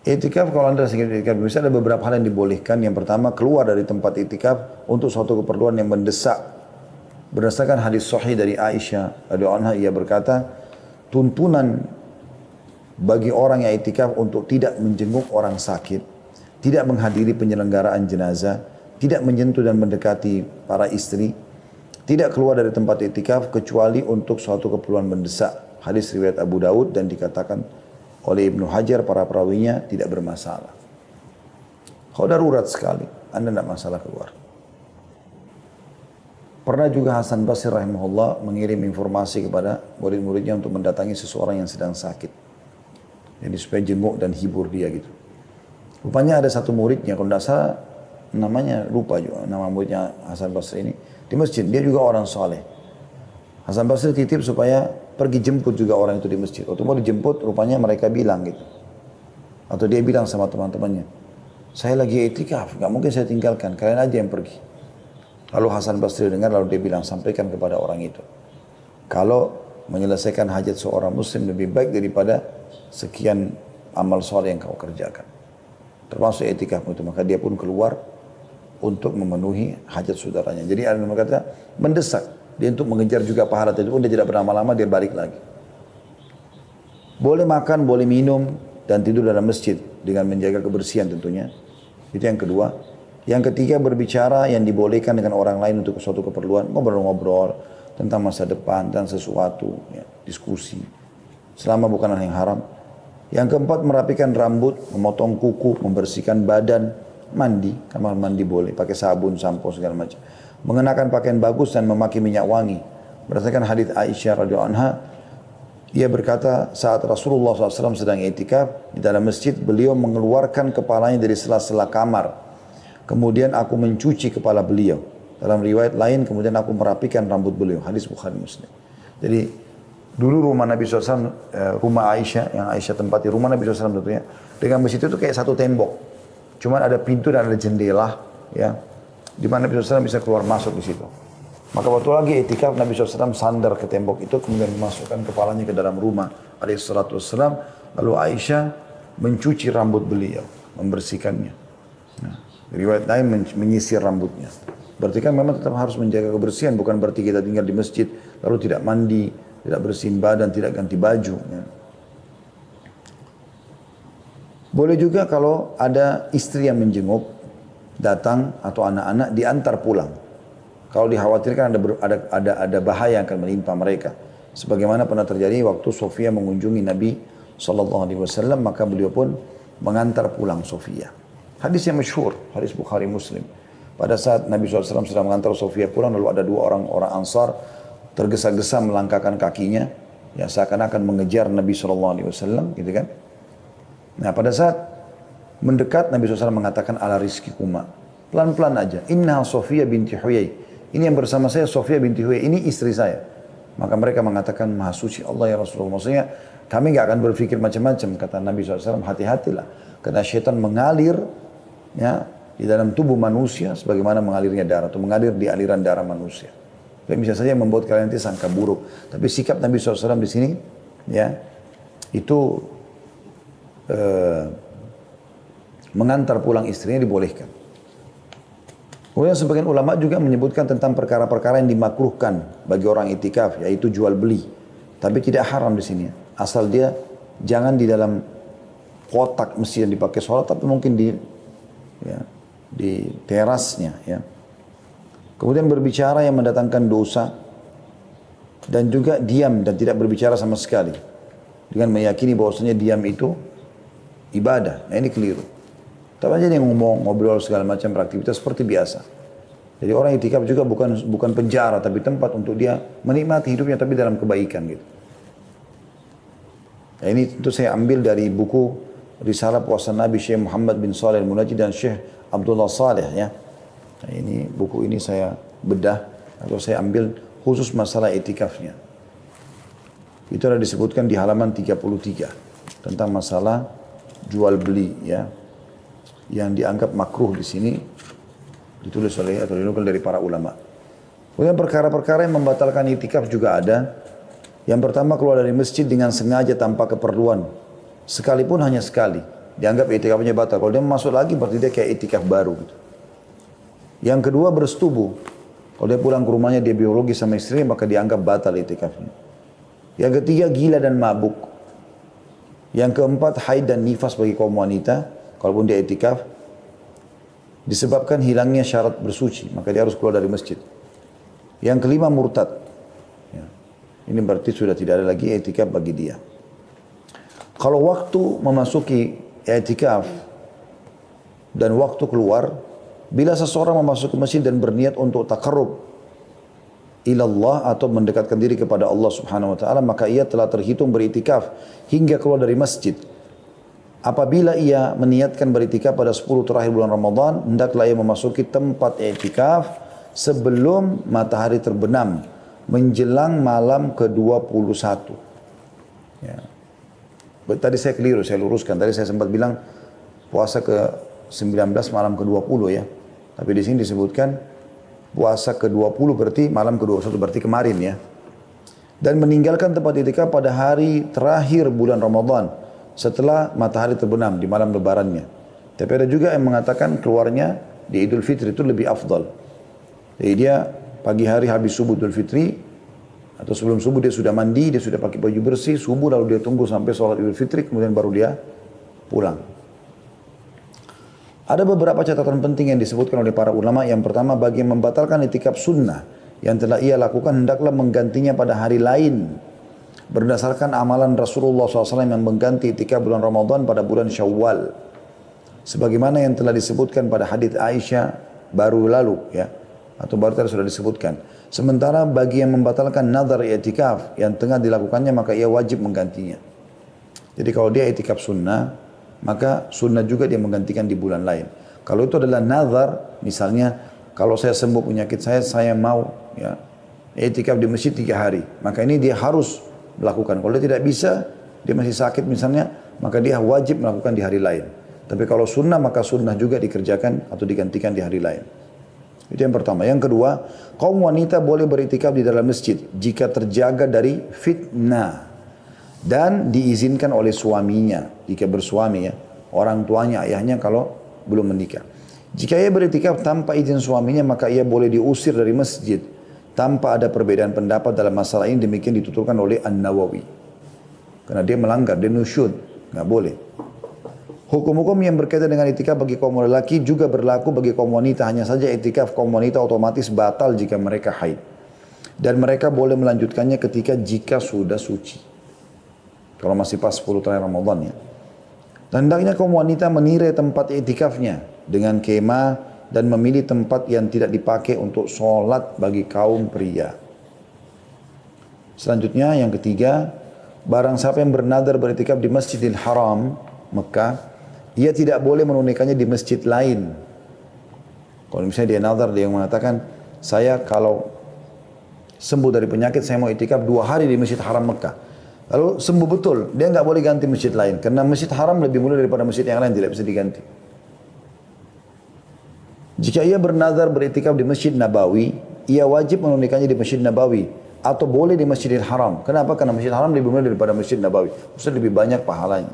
I'tikaf kalau anda sedang i'tikaf bisa ada beberapa hal yang dibolehkan. Yang pertama, keluar dari tempat i'tikaf untuk suatu keperluan yang mendesak. Berdasarkan hadis sahih dari Aisyah radhiyallahu anha, ia berkata, tuntunan bagi orang yang i'tikaf untuk tidak menjenguk orang sakit, tidak menghadiri penyelenggaraan jenazah, tidak menyentuh dan mendekati para istri, tidak keluar dari tempat i'tikaf kecuali untuk suatu keperluan mendesak. Hadis riwayat Abu Daud dan dikatakan oleh Ibnu Hajar para perawinya tidak bermasalah. Kalau darurat sekali, Anda tidak masalah keluar. Pernah juga Hasan Basri rahimahullah mengirim informasi kepada murid-muridnya untuk mendatangi seseorang yang sedang sakit. Jadi supaya jenguk dan hibur dia gitu. Rupanya ada satu muridnya, kalau tidak salah namanya lupa juga, nama muridnya Hasan Basri ini. Di masjid, dia juga orang soleh. Hasan Basri titip supaya pergi jemput juga orang itu di masjid. Waktu mau dijemput, rupanya mereka bilang gitu. Atau dia bilang sama teman-temannya, saya lagi itikaf, nggak mungkin saya tinggalkan, kalian aja yang pergi. Lalu Hasan Basri dengar, lalu dia bilang, sampaikan kepada orang itu. Kalau menyelesaikan hajat seorang muslim lebih baik daripada sekian amal soleh yang kau kerjakan. Termasuk itikaf itu, maka dia pun keluar untuk memenuhi hajat saudaranya. Jadi ada yang berkata, mendesak. Dia untuk mengejar juga pahala itu pun dia tidak berlama-lama, dia balik lagi. Boleh makan, boleh minum, dan tidur dalam masjid dengan menjaga kebersihan tentunya. Itu yang kedua. Yang ketiga berbicara yang dibolehkan dengan orang lain untuk suatu keperluan. Ngobrol-ngobrol tentang masa depan dan sesuatu. Ya, diskusi. Selama bukan hal yang haram. Yang keempat merapikan rambut, memotong kuku, membersihkan badan, mandi. Kamar mandi boleh, pakai sabun, sampo segala macam. Mengenakan pakaian bagus dan memakai minyak wangi. Berdasarkan hadis Aisyah radhiyallahu anha, dia berkata saat Rasulullah SAW sedang i'tikaf di dalam masjid, beliau mengeluarkan kepalanya dari sela-sela kamar. Kemudian aku mencuci kepala beliau. Dalam riwayat lain, kemudian aku merapikan rambut beliau. Hadis Bukhari Muslim. Jadi dulu rumah Nabi SAW, rumah Aisyah, yang Aisyah tempati, rumah Nabi SAW tentunya, dengan masjid itu kayak satu tembok. Cuman ada pintu dan ada jendela, ya, di mana Nabi SAW bisa keluar masuk di situ. Maka waktu lagi itikaf Nabi SAW sandar ke tembok itu, kemudian memasukkan kepalanya ke dalam rumah alaihissalam. Lalu Aisyah mencuci rambut beliau, membersihkannya. Nah, riwayat lain menyisir rambutnya. Berarti kan memang tetap harus menjaga kebersihan, bukan berarti kita tinggal di masjid lalu tidak mandi, tidak bersihin badan, tidak ganti baju. Ya. Boleh juga kalau ada istri yang menjenguk, datang atau anak-anak diantar pulang. Kalau dikhawatirkan ada bahaya yang akan menimpa mereka. Sebagaimana pernah terjadi waktu Sofia mengunjungi Nabi SAW, maka beliau pun mengantar pulang Sofia. Hadis yang masyhur, hadis Bukhari Muslim. Pada saat Nabi SAW sedang mengantar Sofia pulang, lalu ada dua orang Ansar tergesa-gesa melangkahkan kakinya, ya seakan-akan mengejar Nabi SAW, gitu kan? Nah pada saat mendekat, Nabi SAW mengatakan ala rizki kuma. Pelan-pelan aja. Inna Sofia binti Huyai. Ini yang bersama saya Sofia binti Huyai. Ini istri saya. Maka mereka mengatakan maha suci Allah ya Rasulullah. Maksudnya kami nggak akan berpikir macam-macam. Kata Nabi SAW, hati-hatilah. Karena syaitan mengalir ya, di dalam tubuh manusia sebagaimana mengalirnya darah. Atau mengalir di aliran darah manusia. Dan bisa saja membuat kalian nanti sangka buruk. Tapi sikap Nabi SAW di sini ya, itu mengantar pulang istrinya dibolehkan. Kemudian sebagian ulama juga menyebutkan tentang perkara-perkara yang dimakruhkan bagi orang itikaf, yaitu jual beli. Tapi tidak haram di sini. Asal dia jangan di dalam kotak masjid yang dipakai sholat, tapi mungkin di terasnya. Ya. Kemudian berbicara yang mendatangkan dosa dan juga diam dan tidak berbicara sama sekali dengan meyakini bahwasanya diam itu ibadah. Nah ini keliru. Tapi aja dia ngomong, ngobrol segala macam beraktivitas seperti biasa. Jadi orang itikaf juga bukan penjara, tapi tempat untuk dia menikmati hidupnya tapi dalam kebaikan gitu. Nah, ini tentu saya ambil dari buku Risalah Puasa Nabi Syekh Muhammad bin Shalih Al-Munajjid dan Syekh Abdullah Saleh ya. Nah, ini buku ini saya bedah atau saya ambil khusus masalah itikafnya. Itu ada disebutkan di halaman 33 tentang masalah jual beli ya. Yang dianggap makruh di sini ditulis oleh atau dinukil dari para ulama. Kemudian perkara-perkara yang membatalkan itikaf juga ada. Yang pertama keluar dari masjid dengan sengaja tanpa keperluan. Sekalipun hanya sekali. Dianggap itikafnya batal. Kalau dia masuk lagi berarti dia kayak itikaf baru. Gitu. Yang kedua bersetubuh. Kalau dia pulang ke rumahnya dia biologi sama istrinya maka dianggap batal itikafnya. Yang ketiga gila dan mabuk. Yang keempat haid dan nifas bagi kaum wanita. Kalaupun dia itikaf, disebabkan hilangnya syarat bersuci, maka dia harus keluar dari masjid. Yang kelima murtad. Ya. ini berarti sudah tidak ada lagi i'tikaf bagi dia. Kalau waktu memasuki i'tikaf dan waktu keluar, bila seseorang memasuki masjid dan berniat untuk taqarrub ilallah atau mendekatkan diri kepada Allah Subhanahu wa taala, maka ia telah terhitung beritikaf hingga keluar dari masjid. Apabila ia meniatkan beritikaf pada 10 terakhir bulan Ramadan, hendaklah ia memasuki tempat i'tikaf sebelum matahari terbenam menjelang malam ke-21. Ya. Tadi saya keliru, saya luruskan. Tadi saya sempat bilang puasa ke-19 malam ke-20 ya. Tapi di sini disebutkan puasa ke-20 berarti malam ke-21 berarti kemarin ya. Dan meninggalkan tempat i'tikaf pada hari terakhir bulan Ramadan setelah matahari terbenam di malam lebarannya. Tapi ada juga yang mengatakan keluarnya di Idul Fitri itu lebih afdal. Jadi dia pagi hari habis subuh Idul Fitri atau sebelum subuh dia sudah mandi, dia sudah pakai baju bersih, subuh lalu dia tunggu sampai sholat Idul Fitri kemudian baru dia pulang. Ada beberapa catatan penting yang disebutkan oleh para ulama. Yang pertama, bagi yang membatalkan i'tikaf sunnah yang telah ia lakukan hendaklah menggantinya pada hari lain berdasarkan amalan Rasulullah SAW yang mengganti i'tikaf bulan Ramadan pada bulan Syawal, sebagaimana yang telah disebutkan pada hadits Aisyah baru lalu ya, atau baru tadi sudah disebutkan. Sementara bagi yang membatalkan nazar i'tikaf yang tengah dilakukannya, maka ia wajib menggantinya. Jadi kalau dia i'tikaf sunnah, maka sunnah juga dia menggantikan di bulan lain. Kalau itu adalah nazar, misalnya kalau saya sembuh penyakit saya mau ya i'tikaf di masjid 3 hari, maka ini dia harus melakukan. Kalau dia tidak bisa, dia masih sakit misalnya, maka dia wajib melakukan di hari lain. Tapi kalau sunnah, maka sunnah juga dikerjakan atau digantikan di hari lain. Itu yang pertama. Yang kedua, kaum wanita boleh beriktikaf di dalam masjid jika terjaga dari fitnah dan diizinkan oleh suaminya jika bersuami ya, orang tuanya, ayahnya kalau belum menikah. Jika ia beriktikaf tanpa izin suaminya, maka ia boleh diusir dari masjid tanpa ada perbedaan pendapat dalam masalah ini. Demikian dituturkan oleh An-Nawawi. Karena dia melanggar, dia nusyud, nggak boleh. Hukum-hukum yang berkaitan dengan i'tikaf bagi kaum lelaki juga berlaku bagi kaum wanita. Hanya saja i'tikaf kaum wanita otomatis batal jika mereka haid. Dan mereka boleh melanjutkannya jika sudah suci. Kalau masih pas 10 terakhir Ramadan ya. Dan hendaknya kaum wanita menirai tempat i'tikafnya dengan kemah dan memilih tempat yang tidak dipakai untuk sholat bagi kaum pria. Selanjutnya yang ketiga, barang siapa yang bernadar beriktikaf di Masjidil Haram, Mekah, ia tidak boleh menunaikannya di masjid lain. Kalau misalnya dia nadar, dia mengatakan, saya kalau sembuh dari penyakit, saya mau i'tikaf 2 hari di Masjid Haram Mekah. Lalu sembuh betul, dia nggak boleh ganti masjid lain. Karena Masjid Haram lebih mulia daripada masjid yang lain, tidak bisa diganti. Jika ia bernazar beriktikaf di Masjid Nabawi, ia wajib menunaikannya di Masjid Nabawi. Atau boleh di Masjidil Haram. Kenapa? Karena Masjid Haram lebih mulia daripada Masjid Nabawi. Maksudnya lebih banyak pahalanya.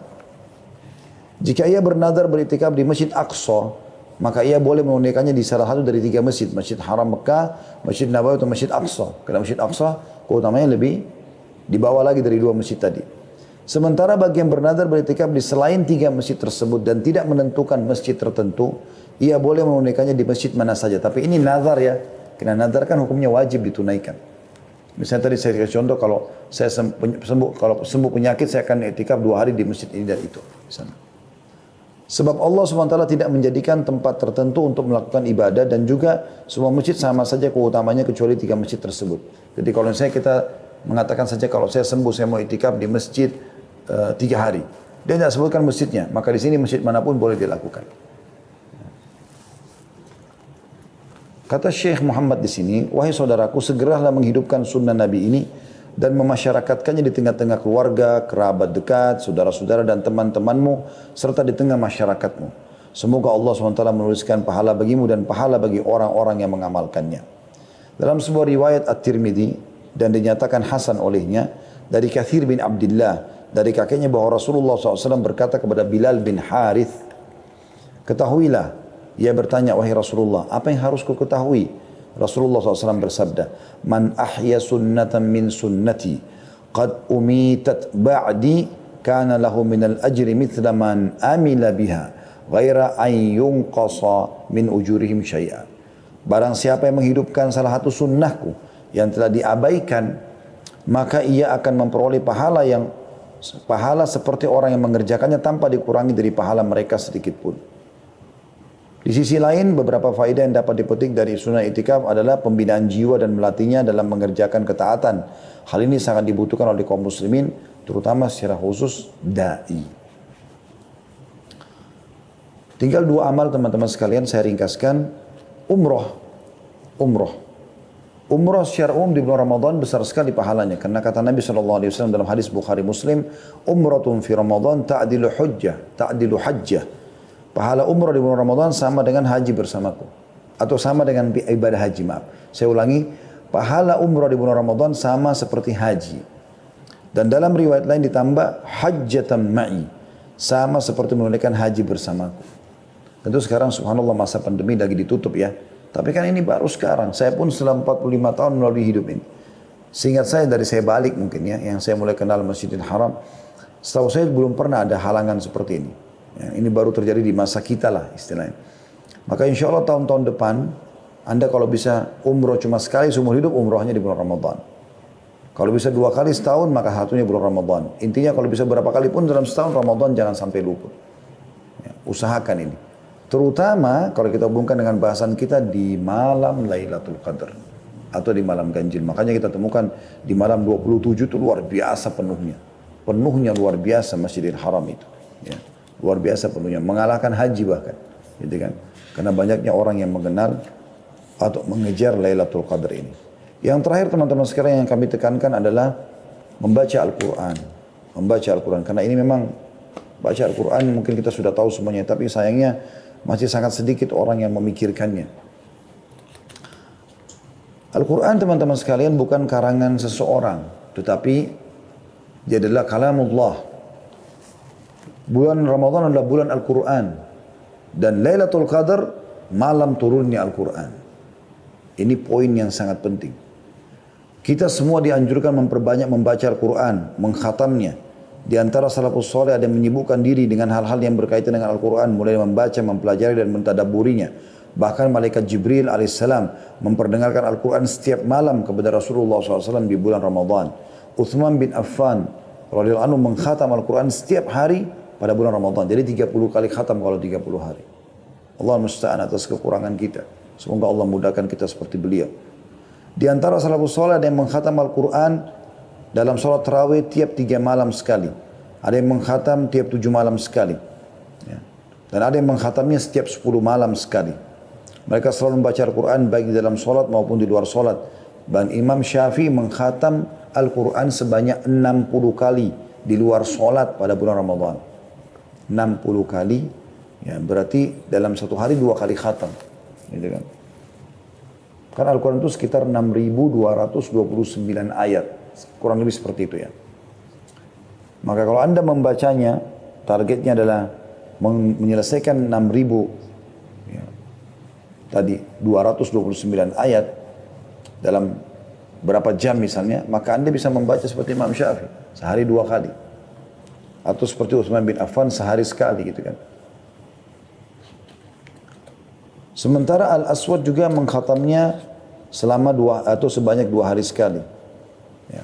Jika ia bernazar beriktikaf di Masjid Aqsa, maka ia boleh menunaikannya di salah satu dari 3 masjid. Masjid Haram Mekah, Masjid Nabawi atau Masjid Aqsa. Karena Masjid Aqsa keutamanya lebih di bawah lagi dari 2 masjid tadi. Sementara bagi yang bernazar beriktikaf di selain 3 masjid tersebut dan tidak menentukan masjid tertentu, ia boleh menunaikannya di masjid mana saja. Tapi ini nazar ya, karena nazar kan hukumnya wajib ditunaikan. Misalnya tadi saya kasih contoh, kalau saya sembuh penyakit, saya akan i'tikaf 2 hari di masjid ini dan itu. Misalnya. Sebab Allah SWT tidak menjadikan tempat tertentu untuk melakukan ibadah, dan juga semua masjid sama saja keutamanya kecuali 3 masjid tersebut. Jadi kalau misalnya kita mengatakan saja kalau saya sembuh, saya mau i'tikaf di masjid 3 hari. Dia tidak sebutkan masjidnya, maka di sini masjid manapun boleh dilakukan. Kata Syekh Muhammad di sini, wahai saudaraku, segeralah menghidupkan sunnah Nabi ini dan memasyarakatkannya di tengah-tengah keluarga, kerabat dekat, saudara-saudara dan teman-temanmu, serta di tengah masyarakatmu. Semoga Allah SWT menuliskan pahala bagimu dan pahala bagi orang-orang yang mengamalkannya. Dalam sebuah riwayat At-Tirmidzi, dan dinyatakan hasan olehnya, dari Kathir bin Abdullah, dari kakeknya bahwa Rasulullah SAW berkata kepada Bilal bin Harith, ketahuilah, ia bertanya, wahai Rasulullah, apa yang harus ku ketahui? Rasulullah SAW bersabda, man ahya sunnatan min sunnati, qad umitat ba'di, kana lahu minal ajri mithla man amila biha, ghaira an yunqasa min ujurihim syai'a. Barang siapa yang menghidupkan salah satu sunnahku yang telah diabaikan maka ia akan memperoleh pahala seperti orang yang mengerjakannya tanpa dikurangi dari pahala mereka sedikit pun. Di sisi lain, beberapa faedah yang dapat dipetik dari sunnah itikaf adalah pembinaan jiwa dan melatihnya dalam mengerjakan ketaatan. Hal ini sangat dibutuhkan oleh kaum muslimin, terutama secara khusus da'i. Tinggal 2 amal teman-teman sekalian, saya ringkaskan. Umroh. Umroh secara umum di bulan Ramadan besar sekali pahalanya. Karena kata Nabi SAW dalam hadis Bukhari Muslim, umratun fi Ramadan ta'dilu hajjah. Pahala umrah di bulan Ramadan sama dengan haji bersamaku. Atau sama dengan ibadah haji, maaf. Saya ulangi, pahala umrah di bulan Ramadan sama seperti haji. Dan dalam riwayat lain ditambah hajjatan ma'i. Sama seperti menunaikan haji bersamaku. Tentu sekarang subhanallah masa pandemi lagi ditutup ya. Tapi kan ini baru sekarang. Saya pun setelah 45 tahun melalui hidup ini. Seingat saya dari saya balik mungkin ya. Yang saya mulai kenal Masjidil Haram. Setahu saya belum pernah ada halangan seperti ini. Ya, ini baru terjadi di masa kita lah istilahnya. Maka insya Allah tahun-tahun depan, Anda kalau bisa umroh cuma sekali seumur hidup, umrohnya di bulan Ramadan. Kalau bisa 2 kali setahun, maka satunya bulan Ramadan. Intinya kalau bisa berapa kali pun dalam setahun Ramadan jangan sampai luput. Ya, usahakan ini. Terutama kalau kita hubungkan dengan bahasan kita di malam Lailatul Qadar. Atau di malam ganjil. Makanya kita temukan di malam 27 itu luar biasa penuhnya. Penuhnya luar biasa Masjidil Haram itu. Ya. Luar biasa penuhnya, mengalahkan haji bahkan, gitu kan? Karena banyaknya orang yang mengenal atau mengejar Lailatul Qadar ini. Yang terakhir teman-teman sekalian yang kami tekankan adalah membaca Al-Quran. Membaca Al-Quran, karena ini memang baca Al-Quran mungkin kita sudah tahu semuanya, tapi sayangnya masih sangat sedikit orang yang memikirkannya. Al-Quran teman-teman sekalian bukan karangan seseorang, tetapi dia adalah kalamullah. Bulan Ramadan adalah bulan Al-Quran. Dan Lailatul Qadar, malam turunnya Al-Quran. Ini poin yang sangat penting. Kita semua dianjurkan memperbanyak membaca Al-Quran, mengkhatamnya. Di antara salafus soleh ada yang menyibukkan diri dengan hal-hal yang berkaitan dengan Al-Quran, mulai membaca, mempelajari dan mentadaburinya. Bahkan malaikat Jibril alaihissalam memperdengarkan Al-Quran setiap malam kepada Rasulullah SAW di bulan Ramadan. Uthman bin Affan radhiyallahu anhu mengkhatam Al-Quran setiap hari pada bulan Ramadan. Jadi 30 kali khatam kalau 30 hari. Allah musta'an atas kekurangan kita. Semoga Allah mudahkan kita seperti beliau. Di antara salafus saleh ada yang mengkhatam Al-Quran dalam sholat tarawih tiap 3 malam sekali. Ada yang mengkhatam tiap 7 malam sekali. Ya. Dan ada yang mengkhatamnya setiap 10 malam sekali. Mereka selalu membaca Al-Quran baik di dalam sholat maupun di luar sholat. Dan Imam Syafi'i mengkhatam Al-Quran sebanyak 60 kali di luar sholat pada bulan Ramadan. 60 kali, ya berarti dalam satu hari 2 kali khatam, gitu kan? Karena Al-Quran itu sekitar 6.229 ayat, kurang lebih seperti itu ya. Maka kalau Anda membacanya, targetnya adalah menyelesaikan 6.000, ya, tadi 229 ayat dalam berapa jam misalnya, maka Anda bisa membaca seperti Imam Syafi'i, sehari 2 kali. Atau seperti Utsman bin Affan sehari sekali gitu kan. Sementara Al-Aswad juga mengkhatamnya selama sebanyak 2 hari sekali. Ya.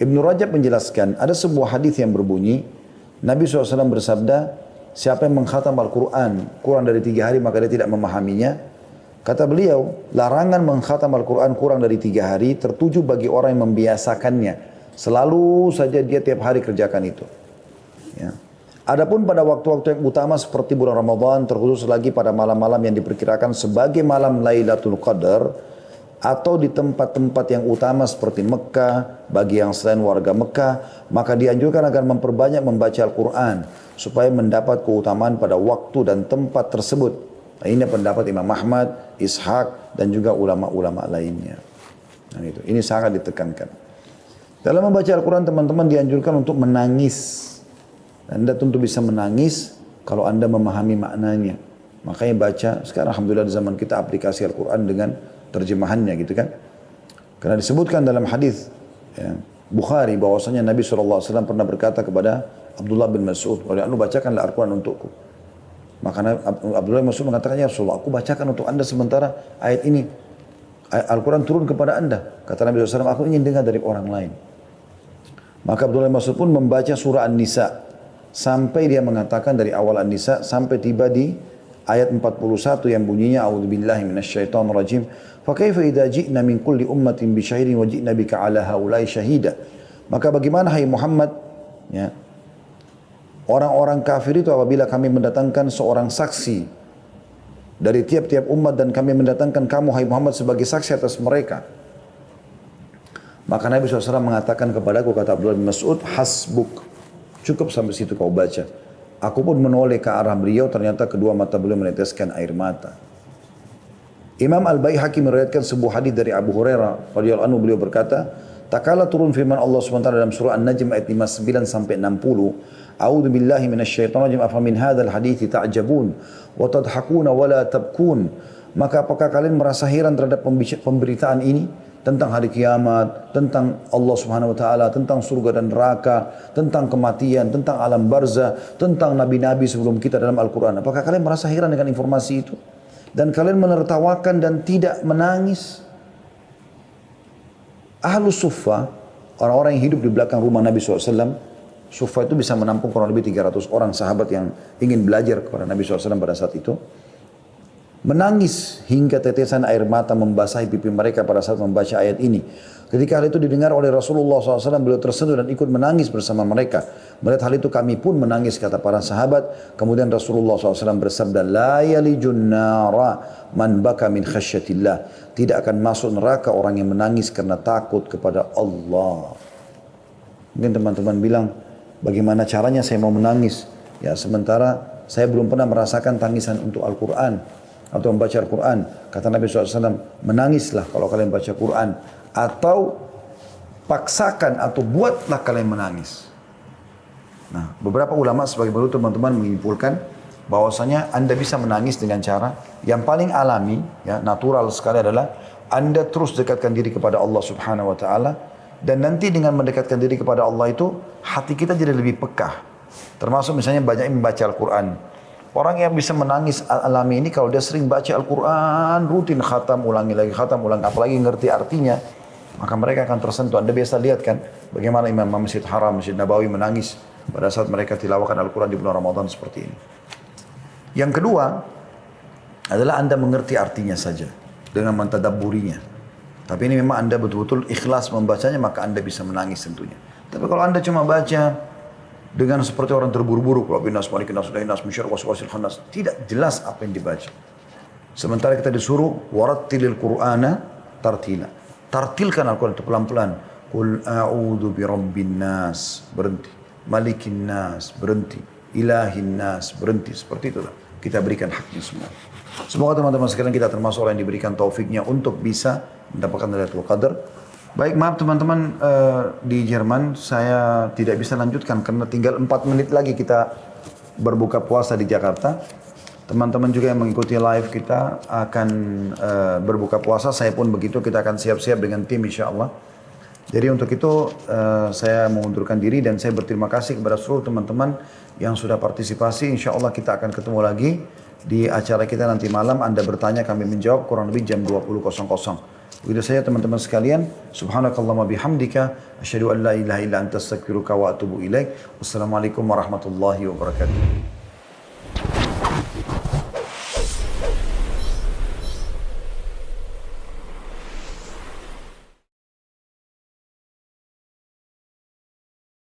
Ibnu Rajab menjelaskan, ada sebuah hadis yang berbunyi, Nabi SAW bersabda, siapa yang mengkhatam Al-Quran kurang dari 3 hari maka dia tidak memahaminya. Kata beliau, larangan mengkhatam Al-Quran kurang dari 3 hari tertuju bagi orang yang membiasakannya. Selalu saja dia tiap hari kerjakan itu. Ya. Adapun pada waktu-waktu yang utama seperti bulan Ramadan, terkhusus lagi pada malam-malam yang diperkirakan sebagai malam Lailatul Qadar, atau di tempat-tempat yang utama seperti Mekah, bagi yang selain warga Mekah, maka dianjurkan agar memperbanyak membaca Al-Quran, supaya mendapat keutamaan pada waktu dan tempat tersebut. Nah, ini pendapat Imam Ahmad, Ishaq, dan juga ulama-ulama lainnya. Nah, ini sangat ditekankan. Dalam membaca Al-Quran teman-teman dianjurkan untuk menangis. Anda tentu bisa menangis kalau Anda memahami maknanya. Makanya baca, sekarang alhamdulillah di zaman kita aplikasi Al-Quran dengan terjemahannya gitu kan. Karena disebutkan dalam hadis ya, Bukhari bahwasanya Nabi SAW pernah berkata kepada Abdullah bin Mas'ud, "Wahai bacakanlah Al-Quran untukku." Maka Abdullah bin Mas'ud mengatakan, "Ya Rasulullah, aku bacakan untuk Anda sementara ayat ini. Al-Quran turun kepada Anda." Kata Nabi SAW, "Aku ingin dengar dari orang lain." Maka Abdullah bin Mas'ud pun membaca surah An-Nisa sampai dia mengatakan dari awal An-Nisa sampai tiba di ayat 41 yang bunyinya a'udzubillahi minasyaitonir rajim. Fa kaifa idza ji'na min kulli ummatin bi syahidin wa ji'na bika 'ala haula'i syahida. Maka bagaimana hai Muhammad, ya, orang-orang kafir itu apabila kami mendatangkan seorang saksi dari tiap-tiap umat dan kami mendatangkan kamu hai Muhammad sebagai saksi atas mereka. Maka Nabi SAW mengatakan kepadaku, kata Abdullah bin Mas'ud, hasbuk, cukup sampai situ kau baca. Aku pun menoleh ke arah beliau, ternyata kedua mata beliau meneteskan air mata. Imam Al-Baihaqi meriwayatkan sebuah hadis dari Abu Hurairah radhiyallahu anhu, beliau berkata, tak kala turun firman Allah SWT dalam surah An-Najm ayat 59 sampai 60, A'udzu billahi minasyaitonir rajim, afa min hadzal hadithi ta'jabun wa tadhakuna wa la tabkun. Maka apakah kalian merasa heran terhadap pemberitaan ini tentang hari kiamat, tentang Allah Subhanahu wa taala, tentang surga dan neraka, tentang kematian, tentang alam barzah, tentang nabi-nabi sebelum kita dalam Al-Qur'an. Apakah kalian merasa heran dengan informasi itu? Dan kalian menertawakan dan tidak menangis? Ahlus Suffah, orang-orang yang hidup di belakang rumah Nabi SAW, Suffah itu bisa menampung kurang lebih 300 orang sahabat yang ingin belajar kepada Nabi SAW pada saat itu. Menangis hingga tetesan air mata membasahi pipi mereka pada saat membaca ayat ini. Ketika hal itu didengar oleh Rasulullah SAW, beliau tersentuh dan ikut menangis bersama mereka. Melihat hal itu kami pun menangis, kata para sahabat. Kemudian Rasulullah SAW bersabda, La yalijun nara man baka min khasyatillah. Tidak akan masuk neraka orang yang menangis karena takut kepada Allah. Mungkin teman-teman bilang, bagaimana caranya saya mau menangis? Ya, sementara saya belum pernah merasakan tangisan untuk Al-Quran atau membaca Al-Quran. Kata Nabi SAW, menangislah kalau kalian baca Quran, atau paksakan atau buatlah kalian menangis. Nah, beberapa ulama sebagai baru teman-teman menyimpulkan bahwasanya Anda bisa menangis dengan cara yang paling alami, ya, natural sekali adalah Anda terus dekatkan diri kepada Allah Subhanahu wa taala, dan nanti dengan mendekatkan diri kepada Allah itu hati kita jadi lebih peka. Termasuk misalnya banyak membaca Al-Quran. Orang yang bisa menangis alami ini kalau dia sering baca Al-Quran, rutin khatam, ulangi lagi khatam, ulangi, apalagi ngerti artinya, maka mereka akan tersentuh. Anda biasa lihat kan bagaimana Imam Masjid Haram, Masjid Nabawi menangis pada saat mereka tilawahkan Al-Quran di bulan Ramadan seperti ini. Yang kedua adalah Anda mengerti artinya saja dengan mentadabburinya. Tapi ini memang Anda betul-betul ikhlas membacanya, maka Anda bisa menangis tentunya. Tapi kalau Anda cuma baca dengan seperti orang terburu-buru, tidak jelas apa yang dibaca. Sementara kita disuruh warattilil Qur'ana tartila. Tartilkan Al-Quran itu pelan-pelan. Qul a'udzu birabbin nas, berhenti. Malikin nas, berhenti. Ilahin nas, berhenti. Seperti itulah kita berikan haknya semua. Semoga teman-teman sekalian kita termasuk orang yang diberikan taufiknya untuk bisa mendapatkan Lailatul Qadar. Baik, maaf teman-teman, di Jerman saya tidak bisa lanjutkan karena tinggal 4 menit lagi kita berbuka puasa di Jakarta. Teman-teman juga yang mengikuti live kita akan berbuka puasa, saya pun begitu, kita akan siap-siap dengan tim insya Allah. Jadi untuk itu saya mengundurkan diri dan saya berterima kasih kepada seluruh teman-teman yang sudah partisipasi. Insya Allah kita akan ketemu lagi di acara kita nanti malam. Anda bertanya, kami menjawab kurang lebih jam 20.00. Begitu saja teman-teman sekalian. Subhanakallahumma bihamdika asyhadu an la ilaha illa anta astaghfiruka wa atubu ilaik. Wassalamualaikum warahmatullahi wabarakatuh.